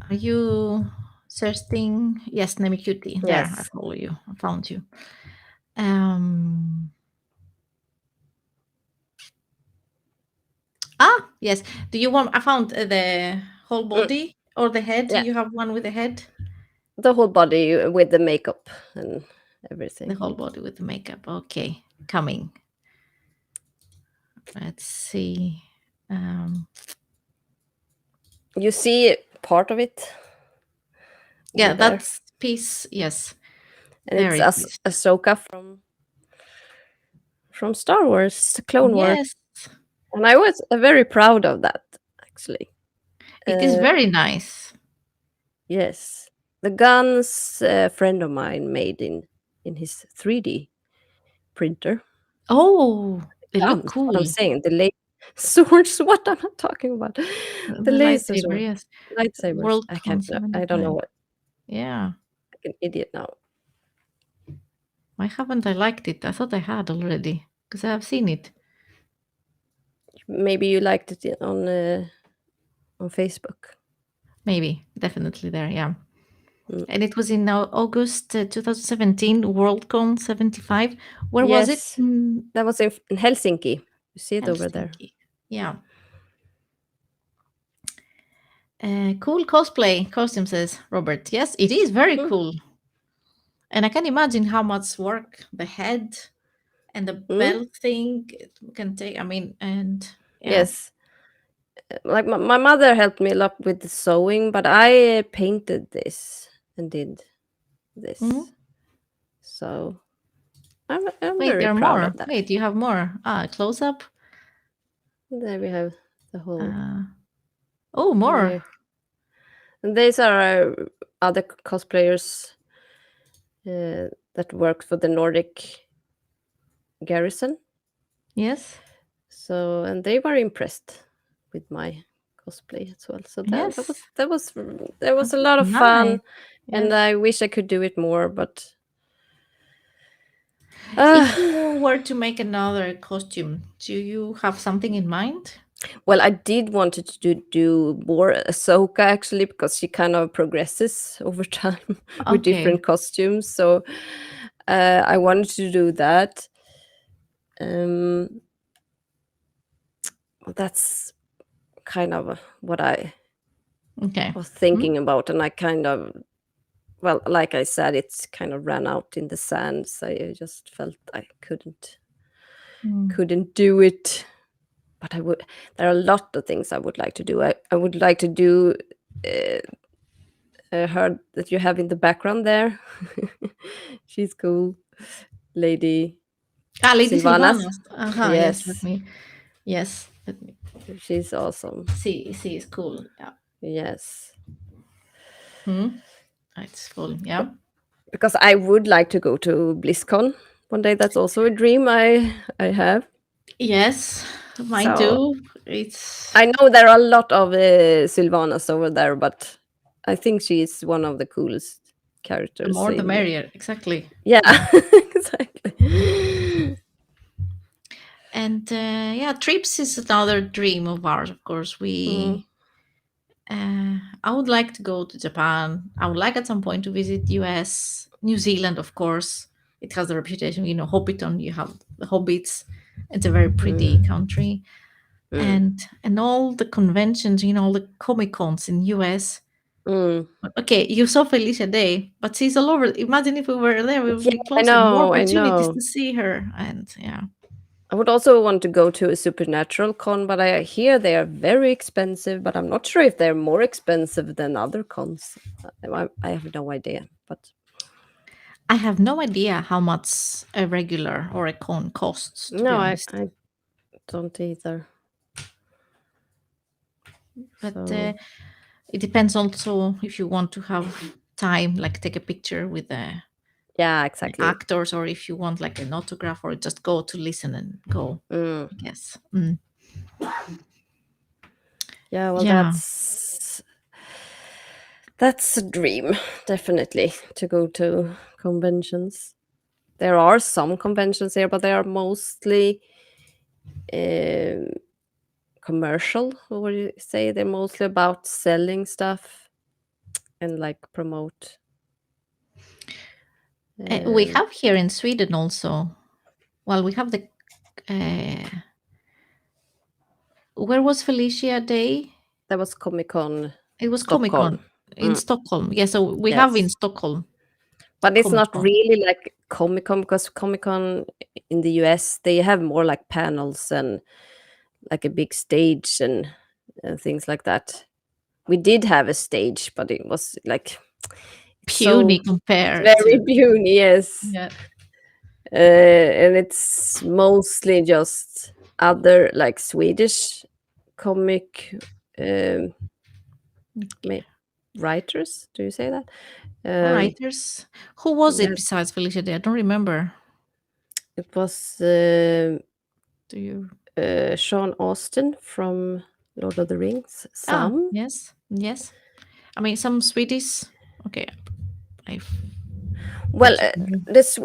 A: Are you searching? Yes, Nemi Cutie. There, I
B: Yes.
A: follow you. I found you. Um. Yes. Do you want? I found the whole
B: Mm.
A: body or the head.
B: Yeah,
A: You have one with the head.
B: the whole body with the makeup and
A: The
B: everything.
A: whole body with the makeup. Okay, coming. Let's see. Um.
B: You see part of it over
A: Yeah,
B: there,
A: that's piece. Yes,
B: and
A: there
B: it's
A: it is.
B: Ahsoka from Star Wars, Clone Wars,
A: Yes,
B: and I was very proud of that actually.
A: it is
B: Uh,
A: very nice.
B: yes, the guns a friend of mine made in his 3D printer.
A: Oh, they look
B: Guns, what I'm
A: cool.
B: saying, the swords. What I'm not talking about, the
A: The
B: laser
A: lightsaber.
B: sword,
A: Yes.
B: lightsabers. I
A: Worldcon
B: can't know. I don't know
A: 75.
B: what.
A: Yeah.
B: Like an idiot now.
A: Why haven't I liked it? I thought I had already because I have seen it.
B: Maybe you liked it on Facebook.
A: Maybe, definitely there. Yeah.
B: Mm.
A: And it was in August 2017, Worldcon 75. Where was it?
B: Yes, that was in Helsinki. You see it over there.
A: Helsinki. Yeah. Cool cosplay costume, says Robert. Yes, it is very
B: Mm.
A: cool. And I can imagine how much work the head and the
B: Mm.
A: belt thing it can take. I mean, and yeah.
B: Yes, like my mother helped me a lot with the sewing, but I painted this and did
A: Mhm.
B: this. So I'm
A: Wait,
B: very
A: there are
B: proud
A: more.
B: of that.
A: Wait, you have more. Close up.
B: There we have the whole.
A: Uh, oh,
B: And
A: more.
B: they and these are other cosplayers that work for the Nordic garrison.
A: Yes.
B: So and they were impressed with my cosplay as well. So
A: Yes.
B: there was a lot of
A: Nice.
B: fun, and
A: Yes.
B: I wish I could do it more, but
A: If
B: uh,
A: you were to make another costume, do you have something in mind?
B: well, I did wanted to do more Ahsoka actually because she kind of progresses over time with
A: Okay.
B: different costumes. So I wanted to do that. Um, that's kind of what I
A: Okay.
B: was
A: Hmm?
B: thinking about, and I kind of, well, like I said, it's kind of ran out in the sand. So I just felt I
A: Mm.
B: couldn't do it. But I would. There are a lot of things I would like to do. I would like to do her that you have in the background there. She's cool, Lady
A: Lady
B: Sylvanas.
A: Sylvanas. Yes. Let
B: Yes,
A: me. Yes. Let me
B: she's awesome.
A: see. See, it's cool. Yeah.
B: Yes,
A: Hmm. It's full. Yeah.
B: because I would like to go to BlizzCon one day. That's also a dream I have.
A: Yes. Mine
B: So
A: too. It's
B: I know there are a lot of Sylvanas over there, but I think she's one of the coolest
A: the
B: characters
A: more the
B: in.
A: merrier. Exactly.
B: Yeah,
A: Yeah.
B: exactly.
A: And yeah, trips is another dream of ours. Of course,
B: Mm,
A: I would like to go to Japan. I would like at some point to visit US, New Zealand, of course. It has the reputation, Hobbiton. You have the hobbits. It's a very pretty
B: mm,
A: country,
B: mm,
A: and all the conventions, all the Comic Cons in US.
B: mm.
A: Okay, you saw Felicia Day, but she's all over. Imagine if we were there, we would
B: Yeah,
A: be
B: I
A: closer, more
B: know, I
A: opportunities
B: know.
A: to see her. And yeah,
B: I would also want to go to a supernatural con, but I hear they are very expensive, but I'm not sure if they're more expensive than other cons. I have no idea, but
A: I have no idea how much a regular or a con costs, to be
B: no,
A: honest.
B: I don't either.
A: But
B: So
A: it depends also if you want to have time, like take a picture with
B: yeah,
A: the
B: exactly.
A: actors, or if you want like an autograph, or just go to listen and go.
B: Mm.
A: I guess.
B: Yeah, well,
A: Yeah.
B: that's a dream, definitely, to go to conventions. There are some conventions here, but they are mostly um, commercial. What do you say? They're mostly about selling stuff and like promote.
A: We
B: Um,
A: have here in Sweden also. Well, we have the. Uh, where was Felicia Day?
B: that was Comic Con
A: It was Comic
B: Stockholm.
A: Con in
B: Mm,
A: Stockholm. Yeah, so we have in
B: yes,
A: Stockholm
B: but it's
A: Comic
B: not
A: Con.
B: really like Comic Con because Comic Con in the US they have more like panels and like a big stage and things like that. We did have a stage, but it was like
A: Puny
B: so it's
A: compared
B: very
A: to.
B: puny, yes.
A: Yeah.
B: And it's mostly just other like Swedish comic um, ma- writers. Do you say that? Um,
A: Writers. Who was it
B: yes,
A: besides Felicia Day? I don't remember.
B: it was
A: Do you?
B: Sean Austen from Lord of the Rings.
A: Ah,
B: Some.
A: yes, yes. I mean, some Swedish. Okay, I
B: Well,
A: also.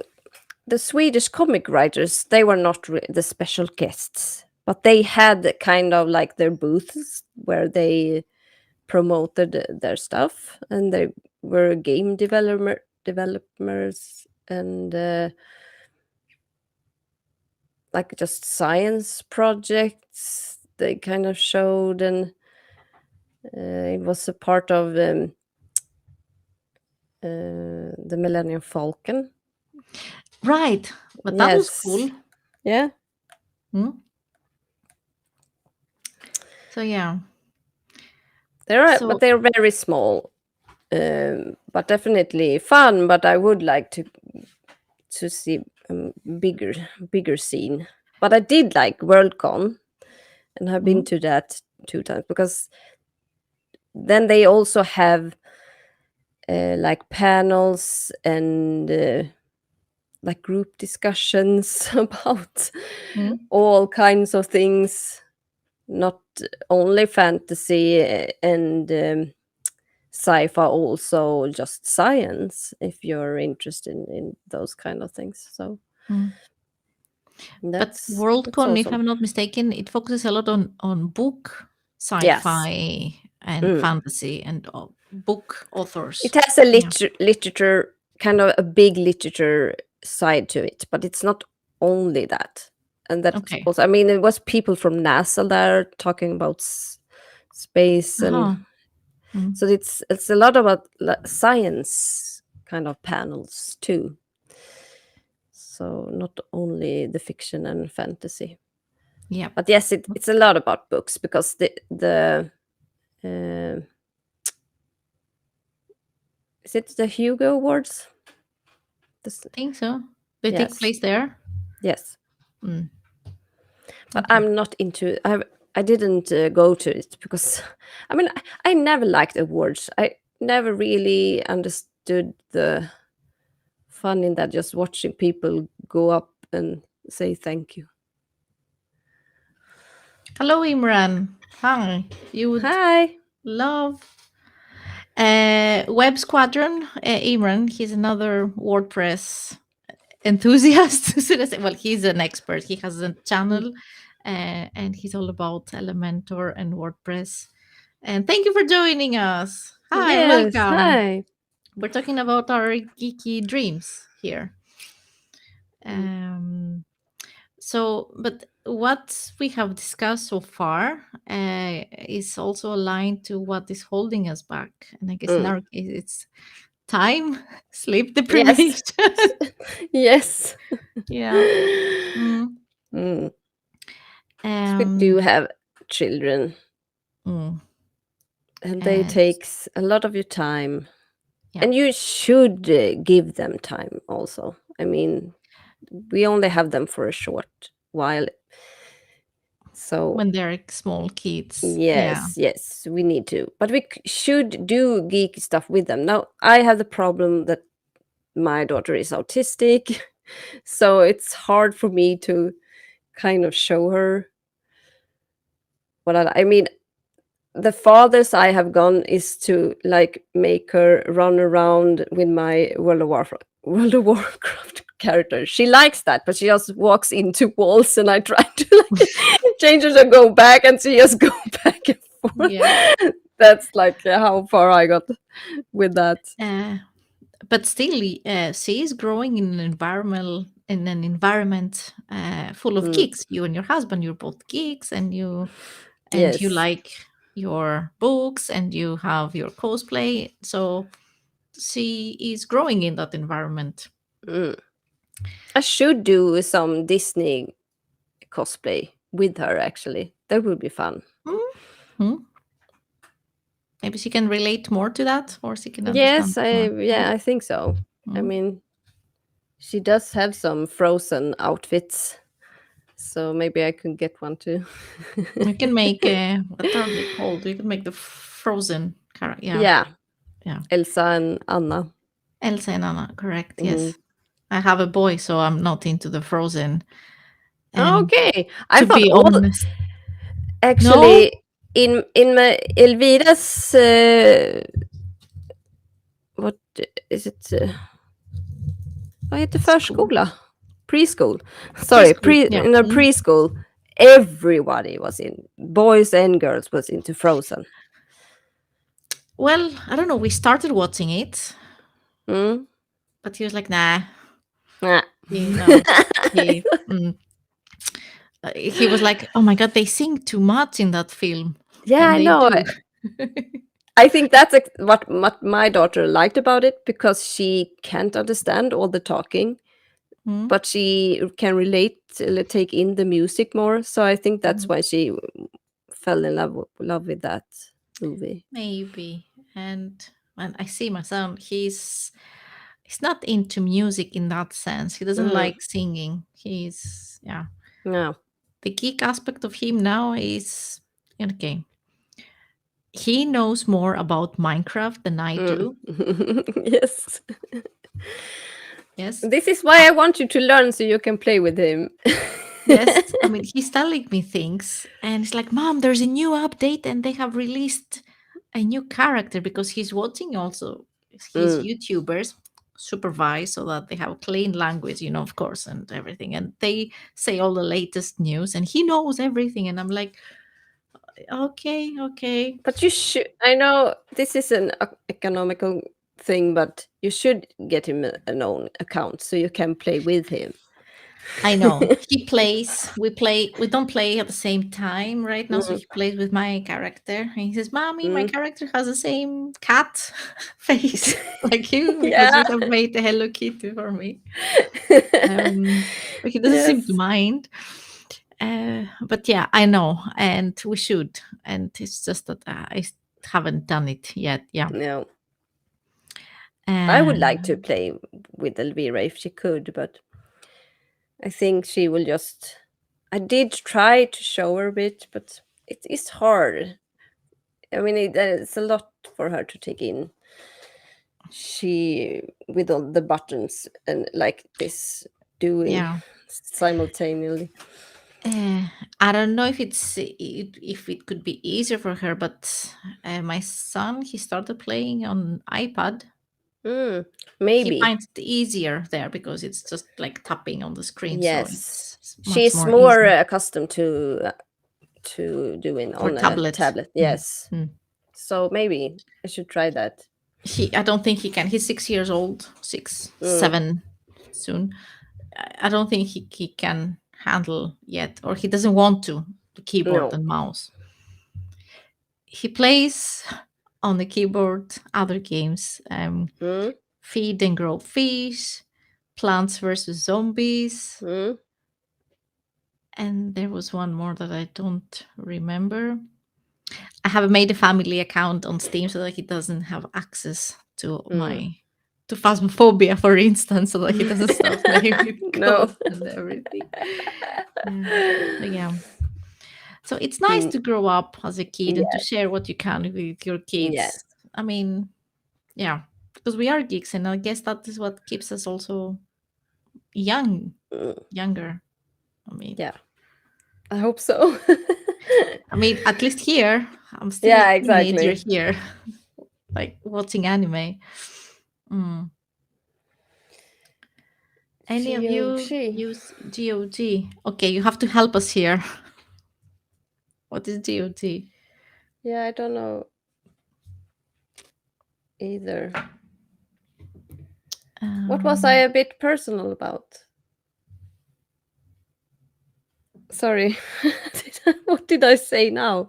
B: the Swedish comic writers, they were not the special guests, but they had kind of like their booths where they promoted their stuff, and they were game developers and like just science projects they kind of showed, and it was a part of the Millennium Falcon.
A: Right, but that was
B: Yes,
A: cool.
B: yeah.
A: Hmm? So yeah.
B: There are, but
A: So
B: they're very small, but definitely fun. But I would like to see bigger scene. But I did like Worldcon, and have been
A: mm,
B: to that 2 times because then they also have like panels and like group discussions about
A: mm,
B: all kinds of things, not only fantasy and sci-fi, also just science if you're interested in those kind of things. So
A: mm. But
B: that's
A: Worldcon, if
B: awesome.
A: I'm not mistaken, it focuses a lot on book
B: Yes.
A: sci-fi and
B: Mm.
A: fantasy and book
B: It
A: authors.
B: has a
A: Yeah.
B: literature, kind of a big literature side to it, but it's not only that. And that's
A: Okay.
B: also, I mean, it was people from NASA there talking about space, and
A: Uh-huh. Mm,
B: so it's a lot about science kind of panels too. So not only the fiction and fantasy,
A: yeah.
B: but yes, it's a lot about books because the uh, is it the Hugo Awards? This,
A: Think so. They take
B: yes,
A: place there.
B: yes.
A: Mm,
B: But
A: okay.
B: I'm not into. I didn't go to it because, I mean, I never liked awards. I never really understood the fun in that. Just watching people go up and say thank you.
A: Hello, Imran. Hi. You would
B: Hi.
A: love Web Squadron. Imran. He's another WordPress enthusiast. So well, he's an expert. He has a
B: Mm.
A: channel, and he's all about Elementor and WordPress. And thank you for joining us. Hi,
B: Yes,
A: welcome.
B: hi.
A: We're talking about our geeky dreams here.
B: Mm.
A: Um, but what we have discussed so far is also aligned to what is holding us back. And I guess in
B: Mm.
A: our case, it's time, sleep
B: Yes.
A: deprivation.
B: Yes.
A: Yeah. Mm.
B: Mm. We do
A: Um,
B: have children,
A: mm.
B: and they
A: And
B: takes a lot of your time,
A: yeah,
B: and you should give them time also. I mean, we only have them for a short while, so
A: when they're like small kids. Yeah.
B: yes, we need to, but we should do geek stuff with them. Now I have the problem that my daughter is autistic, so it's hard for me to kind of show her what I mean. The farthest I have gone is to like make her run around with my World of Warcraft character. She likes that, but she just walks into walls, and I try to like change her to go back, and she just go back and forth.
A: Yeah.
B: That's like how far I got with that.
A: Uh, but still, she is growing in an environment full of
B: Mm,
A: geeks. You and your husband, you're both geeks, and you
B: yes.
A: like your books and you have your cosplay. So she is growing in that environment.
B: Mm. I should do some Disney cosplay with her. Actually, that would be fun.
A: Mhm. Maybe she can relate more to that, or she can understand
B: Yes, I
A: more.
B: yeah, I think so. I
A: Mm.
B: mean, she does have some Frozen outfits, so maybe I could get one too.
A: We can make what are they called? We can make the frozen character. Yeah,
B: Yeah,
A: yeah.
B: Elsa and Anna.
A: Elsa and Anna, correct?
B: Mhm.
A: Yes. I have a boy, so I'm not into the frozen. And
B: Okay, I
A: to
B: thought
A: be
B: all
A: honest, no.
B: actually in my Elviras what is it? Vad heter
A: School.
B: förskola? Preschool. Sorry,
A: Preschool. Yeah.
B: in a
A: Mm.
B: preschool, everybody was in, boys and girls was into Frozen.
A: Well, I don't know. We started watching it,
B: Mm?
A: but he was like, "Nah,
B: Nah.
A: you know." He he was like, "Oh my god, they sing too much in that film,"
B: Yeah,
A: and
B: I
A: they
B: know.
A: do.
B: I think that's what my daughter liked about it, because she can't understand all the talking,
A: Mm,
B: but she can relate, take in the music more. So I think that's
A: mhm.
B: why she fell in love with that movie.
A: Maybe. And I see my son. He's not into music in that sense. He doesn't
B: Mm.
A: like singing. He's yeah.
B: No.
A: The geek aspect of him now is okay. He knows more about Minecraft than I
B: Mm.
A: do.
B: Yes.
A: Yes.
B: This is why I want you to learn so you can play with him.
A: Yes. I mean, he's telling me things and it's like, Mom, there's a new update and they have released a new character because he's watching also his
B: Mm.
A: YouTubers supervised so that they have clean language, of course, and everything. And they say all the latest news and he knows everything. And I'm like, okay, okay.
B: But you should. I know this is an economical thing, but you should get him an own account so you can play with him.
A: I know. He plays. We don't play at the same time right now. So
B: Mm,
A: he plays with my character. And he says, Mommy, my
B: mm.
A: character has the same cat face like you because
B: Yeah.
A: you have made the Hello Kitty for me. But he doesn't seem to
B: Yes.
A: mind. But yeah, I know. And we should. And it's just that haven't done it yet. Yeah.
B: No. I would like to
A: Um,
B: play with Elvira if she could, but I think she will just. I did try to show her a bit, but it is hard. I mean, it's a lot for her to take in. She, with all the buttons and like this, doing
A: yeah.
B: simultaneously.
A: Uh, I don't know if it could be easier for her, but my son he started playing on iPad,
B: Mm,
A: He
B: maybe.
A: finds it easier there because it's just like tapping on the screen, so
B: Yes.
A: it's much
B: She's
A: more
B: more
A: easy
B: accustomed to doing
A: for
B: on a
A: tablet.
B: tablet.
A: Mm.
B: Yes.
A: Mm.
B: So maybe I should try that.
A: I don't think he can. He's 6 years old, six,
B: Mm,
A: 7 soon. I don't think he can handle yet, or he doesn't want to the keyboard
B: no.
A: and mouse. He plays on the keyboard other games,
B: Mm,
A: Feed and Grow Fish, Plants vs Zombies,
B: mm,
A: and there was one more that I don't remember. I have made a family account on Steam so that he doesn't have access to
B: mm.
A: to Phasmophobia, for instance, so that he doesn't start playing with
B: No.
A: ghosts and everything. But yeah. So it's nice
B: Mm,
A: to grow up as a kid and to
B: yeah.
A: share what you can with your kids.
B: Yes.
A: I mean, yeah, because we are geeks, and I guess that is what keeps us also young,
B: Mm,
A: younger. I mean,
B: yeah. I hope so.
A: at least here, I'm still a
B: Yeah,
A: teenager
B: exactly.
A: here, like watching anime. Mm. Any of you
B: GOG.
A: use GOG? Okay, you have to help us here. What is GOG?
B: Yeah, I don't know either. What was I
A: Um,
B: a bit personal about? Sorry. What did I say now?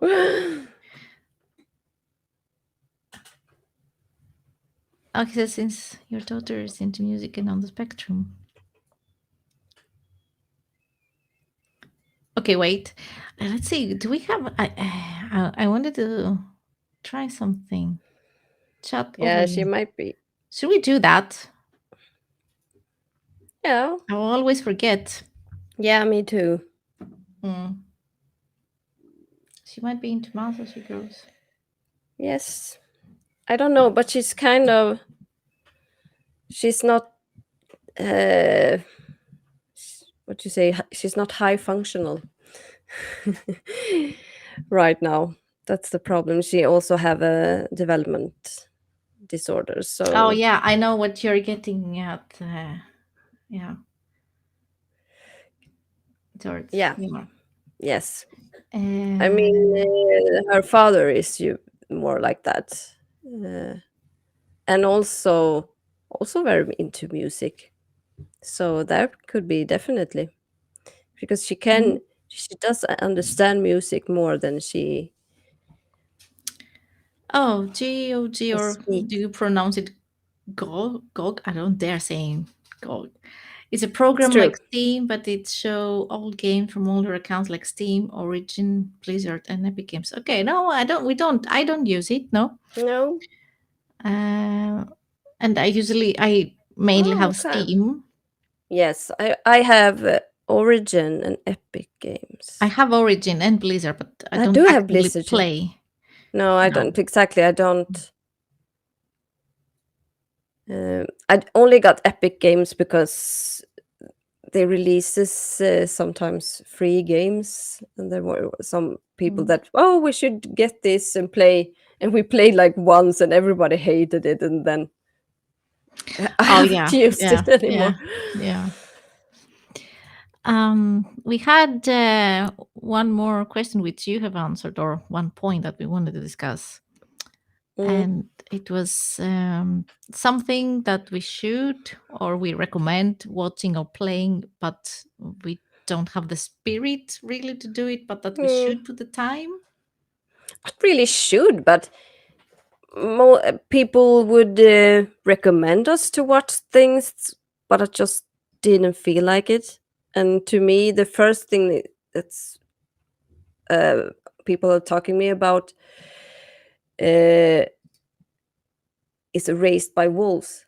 A: okay, since your daughter is into music and on the spectrum. Okay, wait. Let's see. Do we have? I wanted to try something. Chat
B: Yeah, she
A: only.
B: might be.
A: Should we do that?
B: Yeah.
A: I will always forget.
B: Yeah, me too.
A: Mm. She might be into mouse as she grows.
B: Yes. I don't know, but she's kind of she's not uh what you say, she's not high functional right now. That's the problem. She also have a development disorder.
A: Oh
B: So
A: yeah, I know what you're getting at. Yeah, George.
B: yeah,
A: Yeah.
B: yes. I mean,
A: Uh,
B: her father is you more like that. Uh, and also very into music. So that could be definitely because
A: mhm.
B: she does understand music more than she
A: Oh, GOG,
B: can
A: or
B: speak.
A: do you pronounce it GOG? GOG? I don't dare saying GOG. It's a
B: It's
A: program
B: true.
A: like Steam, but it show all games from older accounts like Steam, Origin, Blizzard, and Epic Games. Okay, no, I don't. We don't. I don't use it. No,
B: No.
A: uh, and I mainly
B: Oh,
A: have
B: okay.
A: Steam.
B: Yes, I have Origin and Epic
A: I
B: Games.
A: have Origin and Blizzard, but I
B: I
A: don't
B: do have
A: actively
B: Blizzard too.
A: play.
B: No, I
A: No.
B: don't exactly. I don't. I only got Epic Games because they releases sometimes free games, and there were some people
A: Mm.
B: that we should get this and play, and we played like once, and everybody hated it, and then I
A: Oh
B: haven't
A: yeah,
B: used
A: yeah,
B: it
A: yeah,
B: anymore.
A: yeah. We had one more question which you have answered, or one point that we wanted to discuss,
B: Mm.
A: and it was something that we should or we recommend watching or playing, but we don't have the spirit really to do it, but that we
B: Mm.
A: should put the time.
B: I really should, but people would recommend us to watch things, but I just didn't feel like it. And to me, the first thing that's uh, people are talking me about uh, is Raised by Wolves.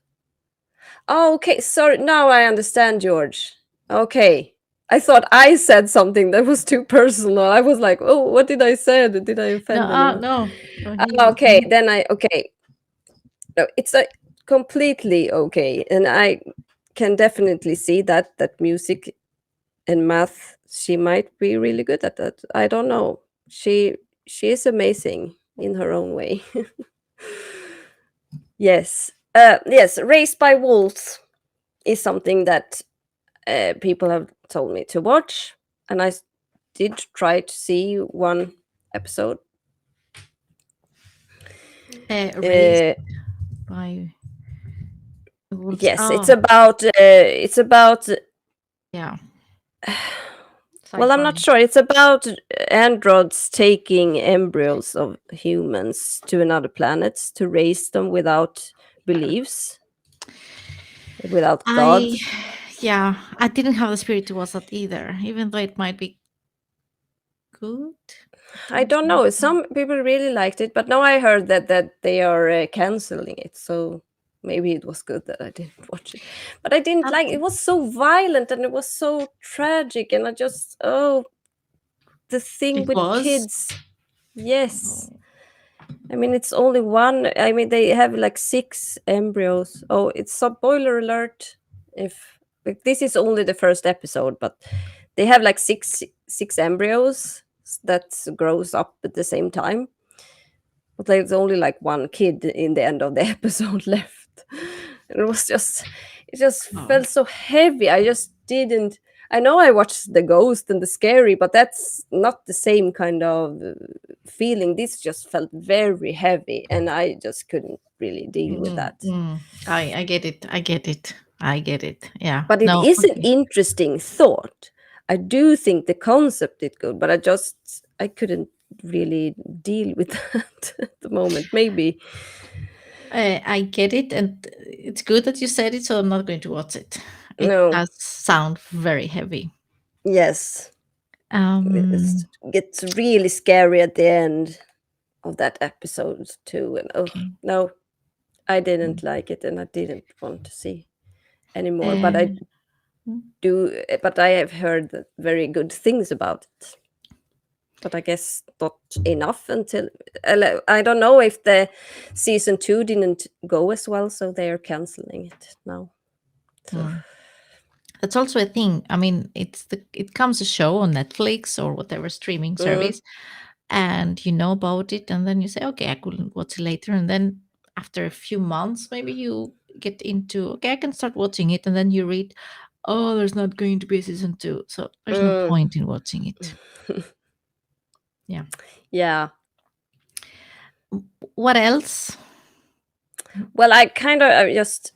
B: Oh, okay. Sorry. Now I understand, George. Okay. I thought I said something that was too personal. I was like, oh, what did I say? Did I
A: No,
B: offend anyone?
A: no, no,
B: Okay. Then okay. No, it's completely okay. And I can definitely see that music and math, she might be really good at that. I don't know. She is amazing in her own way. Yes. Yes, Raised by Wolves is something that people have told me to watch, and did try to see one episode.
A: Raised
B: Uh,
A: by wolves.
B: yes,
A: Oh,
B: it's about
A: yeah,
B: well, I'm not
A: sci-fi.
B: sure. It's about androids taking embryos of humans to another planet to raise them without beliefs, without God.
A: I, yeah, I didn't have the spirit to watch that either, even though it might be good.
B: I don't know. Some people really liked it, but now I heard that they are canceling it. So maybe it was good that I didn't watch it. But I didn't
A: That
B: like it. Was so violent and it was so tragic, and I just the thing
A: it
B: with
A: was.
B: kids. Yes.
A: Oh,
B: I mean, it's only one. I mean, they have like 6 embryos. Oh, it's spoiler alert. If like, this is only the first episode, but they have like six embryos that grows up at the same time. But there's only like one kid in the end of the episode left. And it just
A: oh.
B: felt so heavy. I just didn't. I know I watched The Ghost and The Scary, but that's not the same kind of feeling. This just felt very heavy, and I just couldn't really deal with
A: Mm,
B: that.
A: mm. I get it. I get it. I get it. Yeah.
B: But it
A: No.
B: is an
A: Okay.
B: interesting thought. I do think the concept is good, but I couldn't really deal with that at the moment. Maybe
A: I get it, and it's good that you said it. So I'm not going to watch it. It
B: no.
A: does sound very heavy.
B: Yes,
A: Um.
B: it gets really scary at the end of that episode too. And oh
A: Okay.
B: no, I didn't like it, and I didn't want to see anymore. But I
A: Um, mm,
B: but I have heard very good things about it. But I guess not enough until I don't know if the season 2 didn't go as well, so they are canceling it now. So
A: mm. That's also a thing. I mean, it comes a show on Netflix or whatever streaming
B: mm,
A: service, and you know about it, and then you say, okay, I could watch it later, and then after a few months, maybe you get into, okay, I can start watching it, and then you read, oh, there's not going to be a season 2, so there's no
B: mm.
A: point in watching it. Yeah.
B: Yeah.
A: What else?
B: Well, I just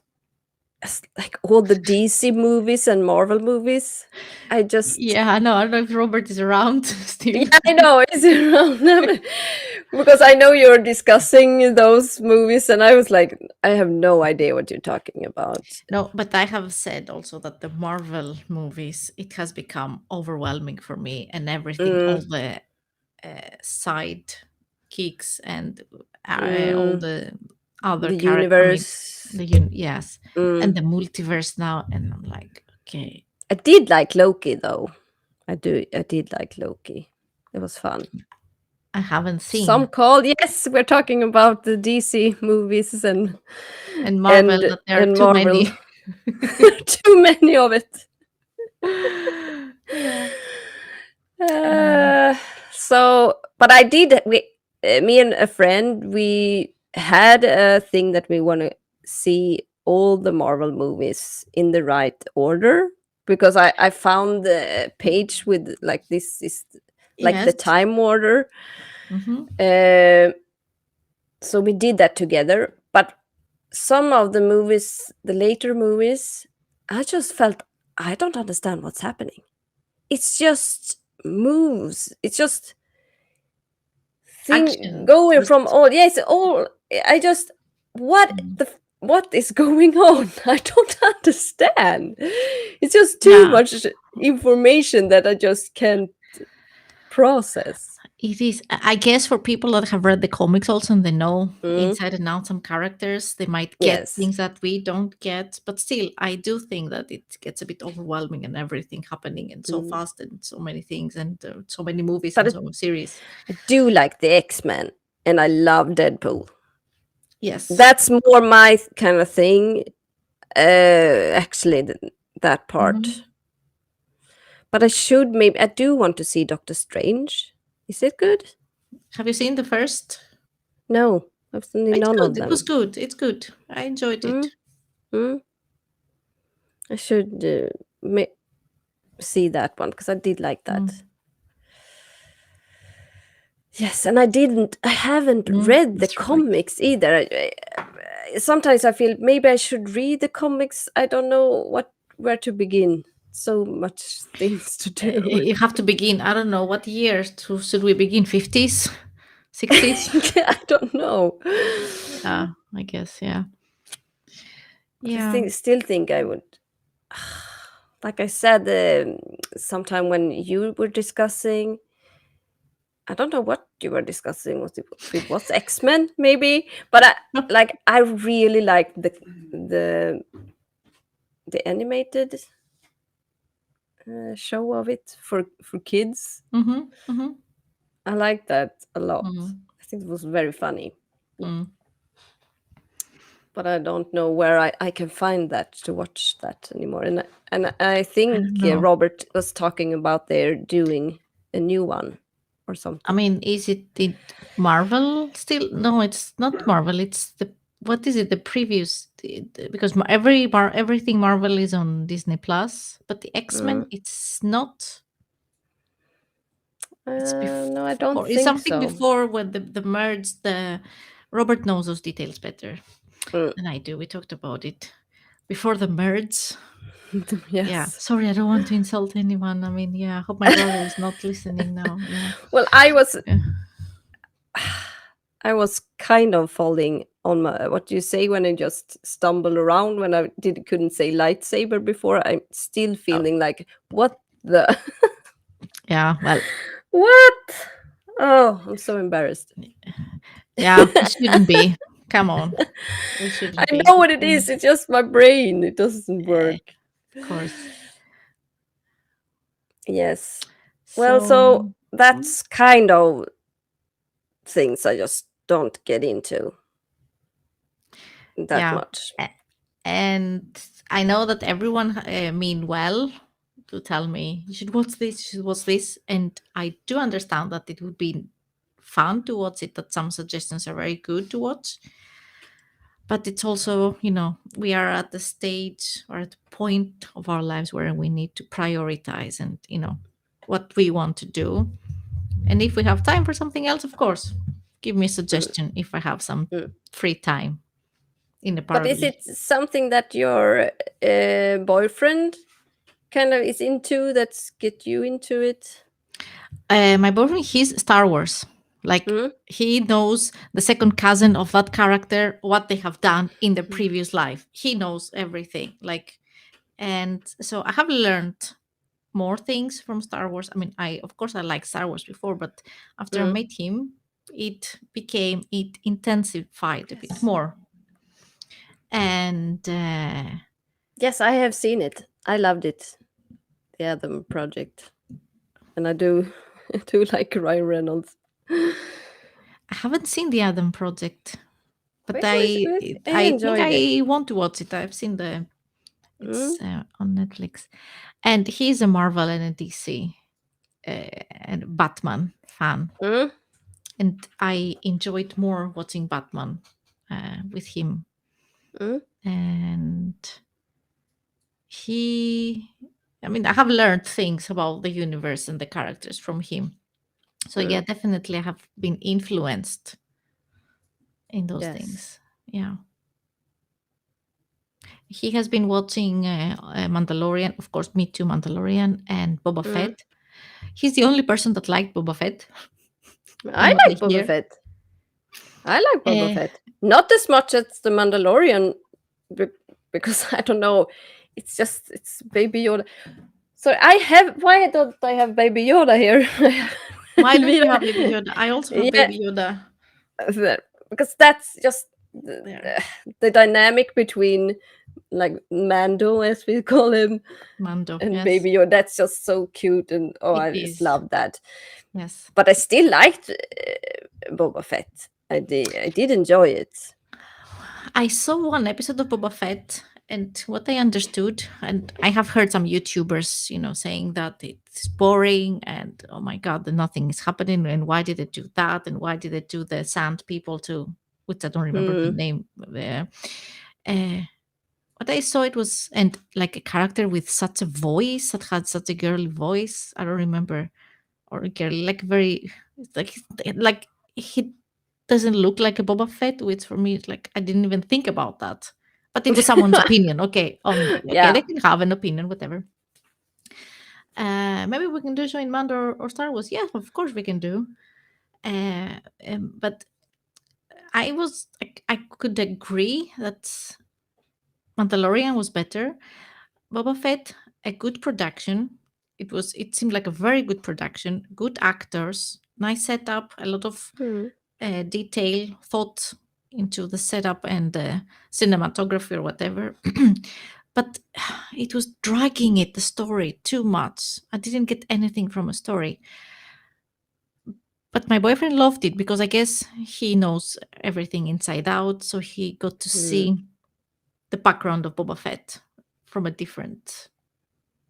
B: like all the DC movies and Marvel movies. I just
A: Yeah, I don't know if Robert is around still.
B: yeah, I know it's around because I know you're discussing those movies, and I was like, I have no idea what you're talking about.
A: No, but I have said also that the Marvel movies, it has become overwhelming for me, and everything,
B: Mm,
A: all the side geeks and all
B: mm,
A: the other
B: the
A: character. I mean,
B: universe.
A: yes, and
B: Mm.
A: the multiverse now, and I'm like, okay,
B: I did like Loki though. I did like Loki. It was fun.
A: I haven't
B: Some
A: seen.
B: call yes, we're talking about the DC movies
A: And Marvel, that there are
B: and
A: too
B: Marvel.
A: many.
B: Too many of it.
A: Yeah. Um,
B: Uh, so, but I did. Me and a friend, we had a thing that we want to see all the Marvel movies in the right order because I found the page with like this is like the
A: yes.
B: time order.
A: Hmm.
B: Uh, so we did that together. But some of the movies, the later movies, I just felt I don't understand what's happening. It's just moves. It's just thing
A: Action.
B: going from
A: Just,
B: all yes all I just
A: mm,
B: what is going on? I don't understand. It's just too
A: yeah.
B: much information that I just can't process.
A: It is. I guess for people that have read the comics also and they know
B: Mm,
A: inside and out some characters, they might get
B: yes.
A: things that we don't get. But still, I do think that it gets a bit overwhelming and everything happening and so
B: Mm.
A: fast and so many things and so many movies
B: But
A: and so many series.
B: I do like the X-Men, and I love Deadpool.
A: Yes.
B: That's more my kind of thing. Actually, that
A: Mhm.
B: part. But I do want to see Doctor Strange. Is it good?
A: Have you seen the first?
B: No. I've seen
A: It's
B: none
A: good.
B: of
A: It was
B: them.
A: good. It's good. I enjoyed
B: Mm,
A: it.
B: mm. I should see that one because I did like that.
A: Mm.
B: Yes, and I haven't read the
A: That's right.
B: comics either. Sometimes I feel maybe I should read the comics. I don't know where to begin. So much things to do.
A: You have to begin. I don't know what year should we begin? 50s, 60s?
B: I don't know.
A: Yeah, I guess. Yeah,
B: I
A: yeah.
B: still think I would. Like I said, sometime when you were discussing, I don't know what you were discussing. It was X Men maybe, but I really liked the the animated show of it for kids.
A: Mm-hmm, mm-hmm,
B: I like that a lot.
A: mm,
B: I think it was very funny,
A: mm.
B: but I don't know where I can find that to watch that anymore. And I
A: I
B: think
A: don't know.
B: Robert was talking about they're doing a new one or
A: I
B: something.
A: mean, is it Marvel still? No, it's not Marvel. It's the what is it? The previous because everything Marvel is on Disney Plus, but the X Men
B: Mm.
A: it's not. It's
B: No, I don't
A: before. It's
B: think
A: something
B: so.
A: before when the merge. The Robert knows those details better
B: Mm.
A: than I do. We talked about it before the merge. Yeah.
B: Yes.
A: Sorry, I don't want to insult anyone. I mean, yeah. I hope my brother is not listening now. Yeah.
B: Well,
A: Yeah.
B: I was kind of falling on my what do you say when I just stumble around when I couldn't say lightsaber before. I'm still
A: Oh,
B: feeling like what the
A: yeah. Well,
B: what? Oh, I'm so embarrassed.
A: yeah. We shouldn't be. Come on. We
B: I
A: shouldn't be.
B: know what it is. It's just my brain. It doesn't work.
A: Of course.
B: Yes. Well,
A: So,
B: so
A: mm,
B: that's kind of things I just don't get into that
A: yeah.
B: much.
A: And I know that everyone mean well to tell me you should watch this, you should watch this, and I do understand that it would be fun to watch it. That some suggestions are very good to watch, but it's also we are at the stage or at the point of our lives where we need to prioritize and what we want to do, and if we have time for something else, of course, give me a
B: Mm,
A: suggestion if I have some
B: mm.
A: free time in a
B: But is
A: parallel.
B: it something that your boyfriend kind of is into that's get you into it?
A: My boyfriend, he's Star Wars. Like
B: Mm?
A: he knows the second cousin of that character, what they have done in the
B: Mm.
A: previous life. He knows everything. Like, and so I have learned more things from Star Wars. I mean, I of course I like Star Wars before, but after I
B: Mm.
A: met him, it intensified a bit
B: Yes.
A: more. And
B: Yes, I have seen it. I loved it. The Adam Project. And I do do like Ryan Reynolds.
A: I haven't seen the Adam Project, but
B: It was I
A: I think
B: enjoyed it.
A: I want to watch it. I've seen the
B: Mm.
A: it's on Netflix, and he's a Marvel and a DC and Batman fan,
B: Mm.
A: and I enjoyed more watching Batman with him,
B: Mm.
A: and he. I mean, I have learned things about the universe and the characters from him. So yeah,
B: Mm.
A: definitely I have been influenced in those
B: Yes.
A: things. Yeah. He has been watching Mandalorian, of course, Me Too, Mandalorian, and Boba
B: Mm.
A: Fett. He's the only person that liked Boba Fett,
B: I
A: from what I
B: like Boba
A: hear.
B: Fett. I like Boba
A: Uh,
B: Fett. Not as much as the Mandalorian be- because I don't know. It's Baby Yoda. So I have why don't I have Baby Yoda here?
A: why don't you
B: Elvira.
A: have Baby Yoda? I also have
B: Yeah,
A: Baby Yoda
B: because that's just
A: there.
B: the dynamic between like Mando, as we call him,
A: Mando,
B: and
A: yes,
B: Baby Yoda. That's just so cute, and oh,
A: it
B: I just
A: is.
B: love that.
A: Yes.
B: But I still liked Boba Fett. I did enjoy it.
A: I saw one episode of Boba Fett, and what I understood, and I have heard some YouTubers, saying that it's boring and oh my god, nothing is happening, and why did it do that, and why did it do the sand people too? which I don't remember the
B: Hmm.
A: name. Uh, what I saw it was and like a character with such a voice that had such a girly voice. I don't remember or girly like very like he doesn't look like a Boba Fett, which for me is like I didn't even think about that. But it was someone's opinion. Okay, okay, they
B: Yeah.
A: can have an opinion, whatever. Maybe we can do so in Mando or Star Wars. Yeah, of course we can do. But I could agree that Mandalorian was better. Boba Fett, a good production. It seemed like a very good production, good actors, nice setup, a lot of
B: Hmm.
A: detail, thought into the setup and the cinematography or whatever. But it was dragging it, the story, too much. I didn't get anything from a story. But my boyfriend loved it because I guess he knows everything inside out. So he got to
B: Hmm.
A: see the background of Boba Fett from a different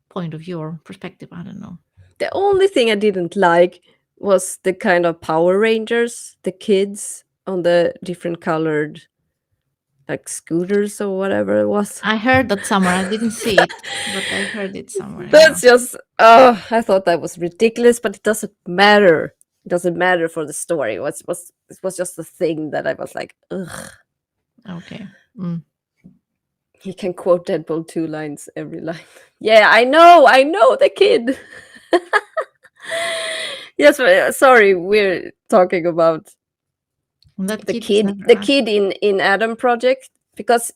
A: point of view or perspective. I don't know.
B: The only thing I didn't like was the kind of Power Rangers, the kids on the different colored like scooters or whatever it was.
A: I heard that somewhere. I didn't see it, but I heard it somewhere. Yeah.
B: That's just oh, I thought that was ridiculous, but it doesn't matter. It doesn't matter for the story. It was just a thing that I was like, ugh.
A: Okay. Mm.
B: He can quote Deadpool 2 lines every line. Yeah, I know the kid. Yes, sorry, we're talking about
A: That
B: the
A: kid is
B: kid,
A: never
B: the
A: asked.
B: kid in Adam Project, because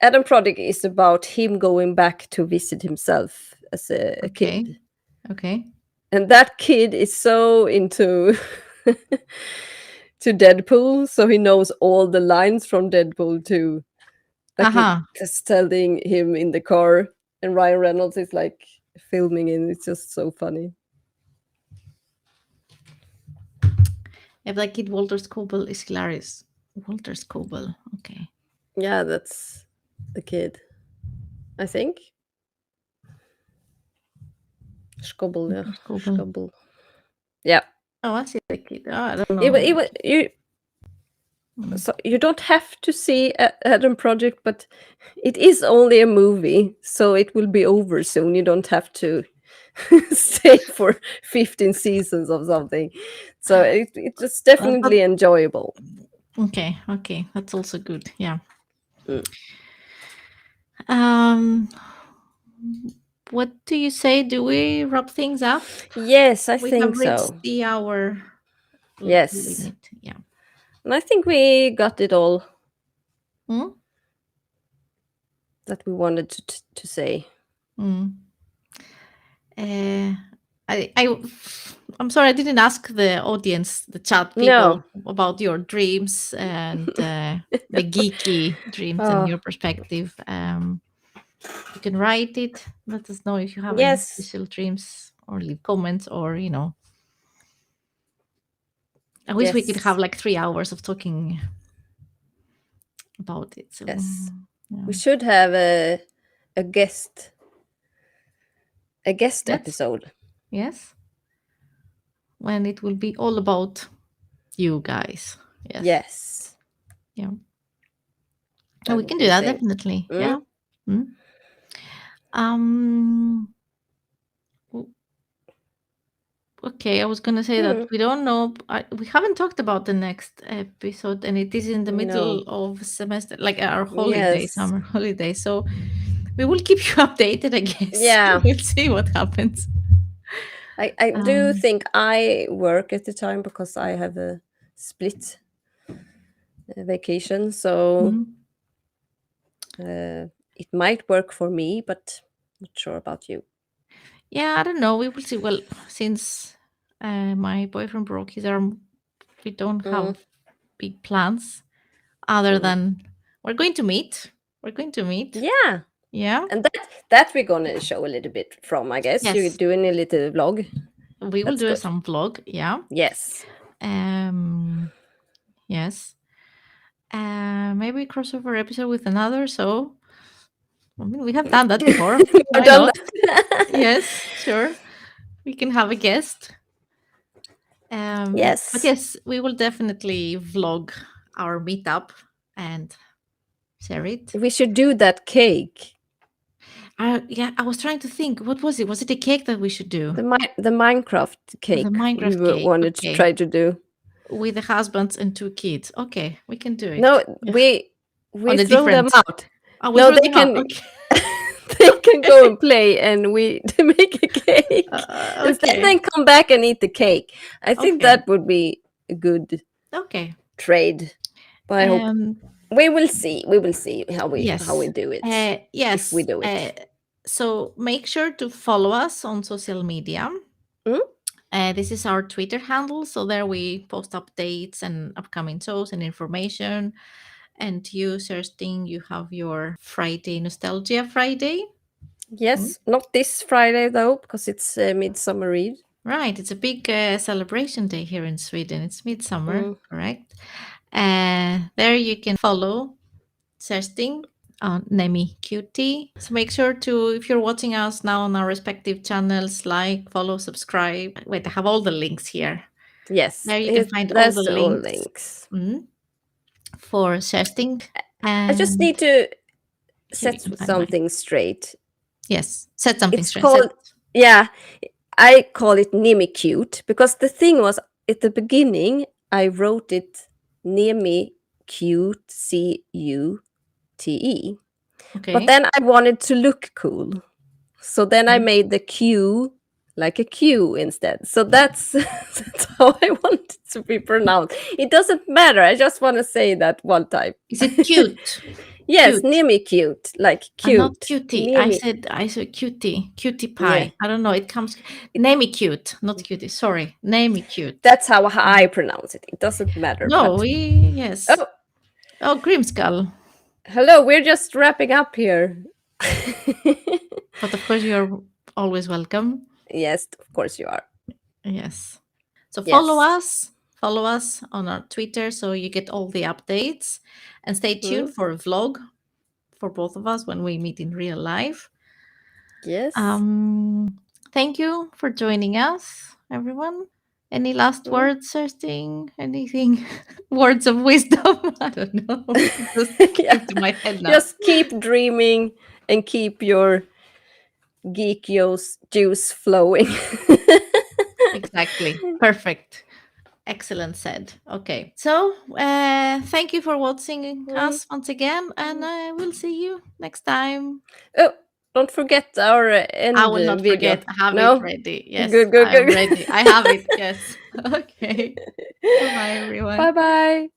B: Adam Project is about him going back to visit himself as a
A: Okay.
B: kid,
A: Okay.
B: and that kid is so into to Deadpool, so he knows all the lines from Deadpool too. Like he
A: Haha.
B: just telling him in the car, and Ryan Reynolds is like filming, and it's just so funny.
A: If that kid Walter Scobell is hilarious. Walter Scobell. Okay.
B: Yeah, that's the kid, I think. Scobble, yeah,
A: Walter Scobell.
B: Scobble. Yeah,
A: Oh, I see the kid. Oh, I don't
B: it,
A: know.
B: wa- it, wa- you
A: Mm.
B: so you don't have to see Adam Project, but it is only a movie, so it will be over soon. You don't have to stay for 15 seasons of something. So it's
A: But
B: definitely enjoyable.
A: okay. Okay. That's also good. Yeah.
B: Mm.
A: Um. What do you say? Do we wrap things up?
B: Yes, I
A: We have
B: think
A: reached
B: so.
A: the hour
B: Yes.
A: limit. Yeah.
B: And I think we got it all
A: Hmm?
B: that we wanted to say.
A: Mm. Uh, I'm sorry, I didn't ask the audience, the chat people,
B: No.
A: about your dreams and the geeky dreams and
B: Oh,
A: your perspective. You can write it. Let us know if you have any
B: yes.
A: special dreams or leave comments or, I wish we could have
B: Yes.
A: like 3 hours of talking about it. So,
B: Yes.
A: yeah.
B: We should have a guest
A: Yes,
B: episode.
A: yes. When it will be all about you guys. Yes.
B: Yes.
A: Yeah. And
B: That
A: we
B: would
A: can
B: be
A: do that
B: insane.
A: definitely.
B: Mm?
A: Yeah. Mm. Um. w- Okay, I was gonna say that
B: Hmm.
A: we don't know. We haven't talked about the next episode, and it is in the middle
B: No.
A: of semester, like our holiday,
B: Yes.
A: summer holiday. So we will keep you updated. I guess
B: Yeah.
A: we'll see what happens.
B: I do
A: Um.
B: think I work at the time because I have a split vacation. So
A: Mhm.
B: it might work for me, but not sure about you.
A: Yeah, I don't know. We will see. Well, since my boyfriend broke his arm, we don't
B: Mm,
A: have big plans other
B: mm.
A: than we're going to meet. We're going to meet.
B: Yeah.
A: Yeah.
B: And that we're gonna show a little bit from, I guess. You're
A: Yes.
B: doing a little vlog.
A: We will
B: That's
A: do
B: good.
A: some vlog. Yeah.
B: Yes.
A: Um. Yes. Maybe crossover episode with another. So I mean, we have done that before.
B: I've
A: Why
B: done
A: not?
B: that.
A: Yes. Sure. We can have a guest. But
B: Yes.
A: yes, we will definitely vlog our meetup and share it.
B: We should do that cake.
A: Yeah, I was trying to think. What was it? Was it a cake that we should do?
B: The Minecraft
A: The
B: cake we
A: Minecraft cake.
B: wanted to
A: Okay.
B: try to do.
A: With the husbands and 2 kids. Okay, we can do it.
B: No,
A: Yeah.
B: we
A: the
B: throw them
A: different.
B: out.
A: Oh, we
B: No,
A: throw
B: they
A: them out.
B: can
A: Okay.
B: they can go and play, and we make a cake. Instead,
A: Okay.
B: then come back and eat the cake. I think
A: Okay.
B: that would be a good
A: Okay.
B: trade. But I hope we will see. We will see how we
A: Yes.
B: do it.
A: Yes.
B: If we do it.
A: So make sure to follow us on social media. This is our Twitter handle. So there we post updates and upcoming shows and information. And you, Kerstin, you have your Friday Nostalgia Friday.
B: Yes, not this Friday though, because it's Midsummer Eve.
A: Right, it's a big celebration day here in Sweden. It's midsummer, correct? There you can follow Kerstin on Nemi Cutie. So make sure to, if you're watching us now on our respective channels, like, follow, subscribe. Wait, I have all the links here.
B: Yes,
A: there you can find all the
B: links.
A: For Kerstin.
B: I just need to set
A: you can find
B: something straight.
A: Yes, set something
B: It's
A: straight.
B: called, yeah, I call it Nemi Cute because the thing was at the beginning I wrote it Nemi Cute, Cute.
A: Okay.
B: But then I wanted to look cool. So then I made the Q like a Q instead. So that's, that's how I want it to be pronounced. It doesn't matter. I just want to say that one time.
A: Is it cute?
B: Yes,
A: Cute.
B: Nemi Cute, like cute.
A: Not cutie.
B: Nemi.
A: I said cutie pie.
B: Yeah.
A: I don't know. It comes. Name me cute, not cutie. Sorry, name me cute.
B: That's how I pronounce it. It doesn't matter.
A: No,
B: but...
A: yes. Oh, Grimskull.
B: Hello, we're just wrapping up here.
A: But of course, you're always welcome.
B: Yes, of course you are.
A: Yes. So follow us. Follow us on our Twitter so you get all the updates, and stay tuned for a vlog for both of us when we meet in real life.
B: Yes.
A: Thank you for joining us, everyone. Any last words, Kerstin? Anything? Words of wisdom? I don't know. Just keep to my head now.
B: Just keep dreaming and keep your geek juice flowing.
A: Exactly. Perfect. Excellent said. Okay. So thank you for watching us once again, and we'll see you next time.
B: Oh, don't forget our end
A: I will not
B: video.
A: forget. I have it ready. Yes,
B: good.
A: I'm ready. I have it. Yes. Okay. Bye-bye, everyone.
B: Bye-bye.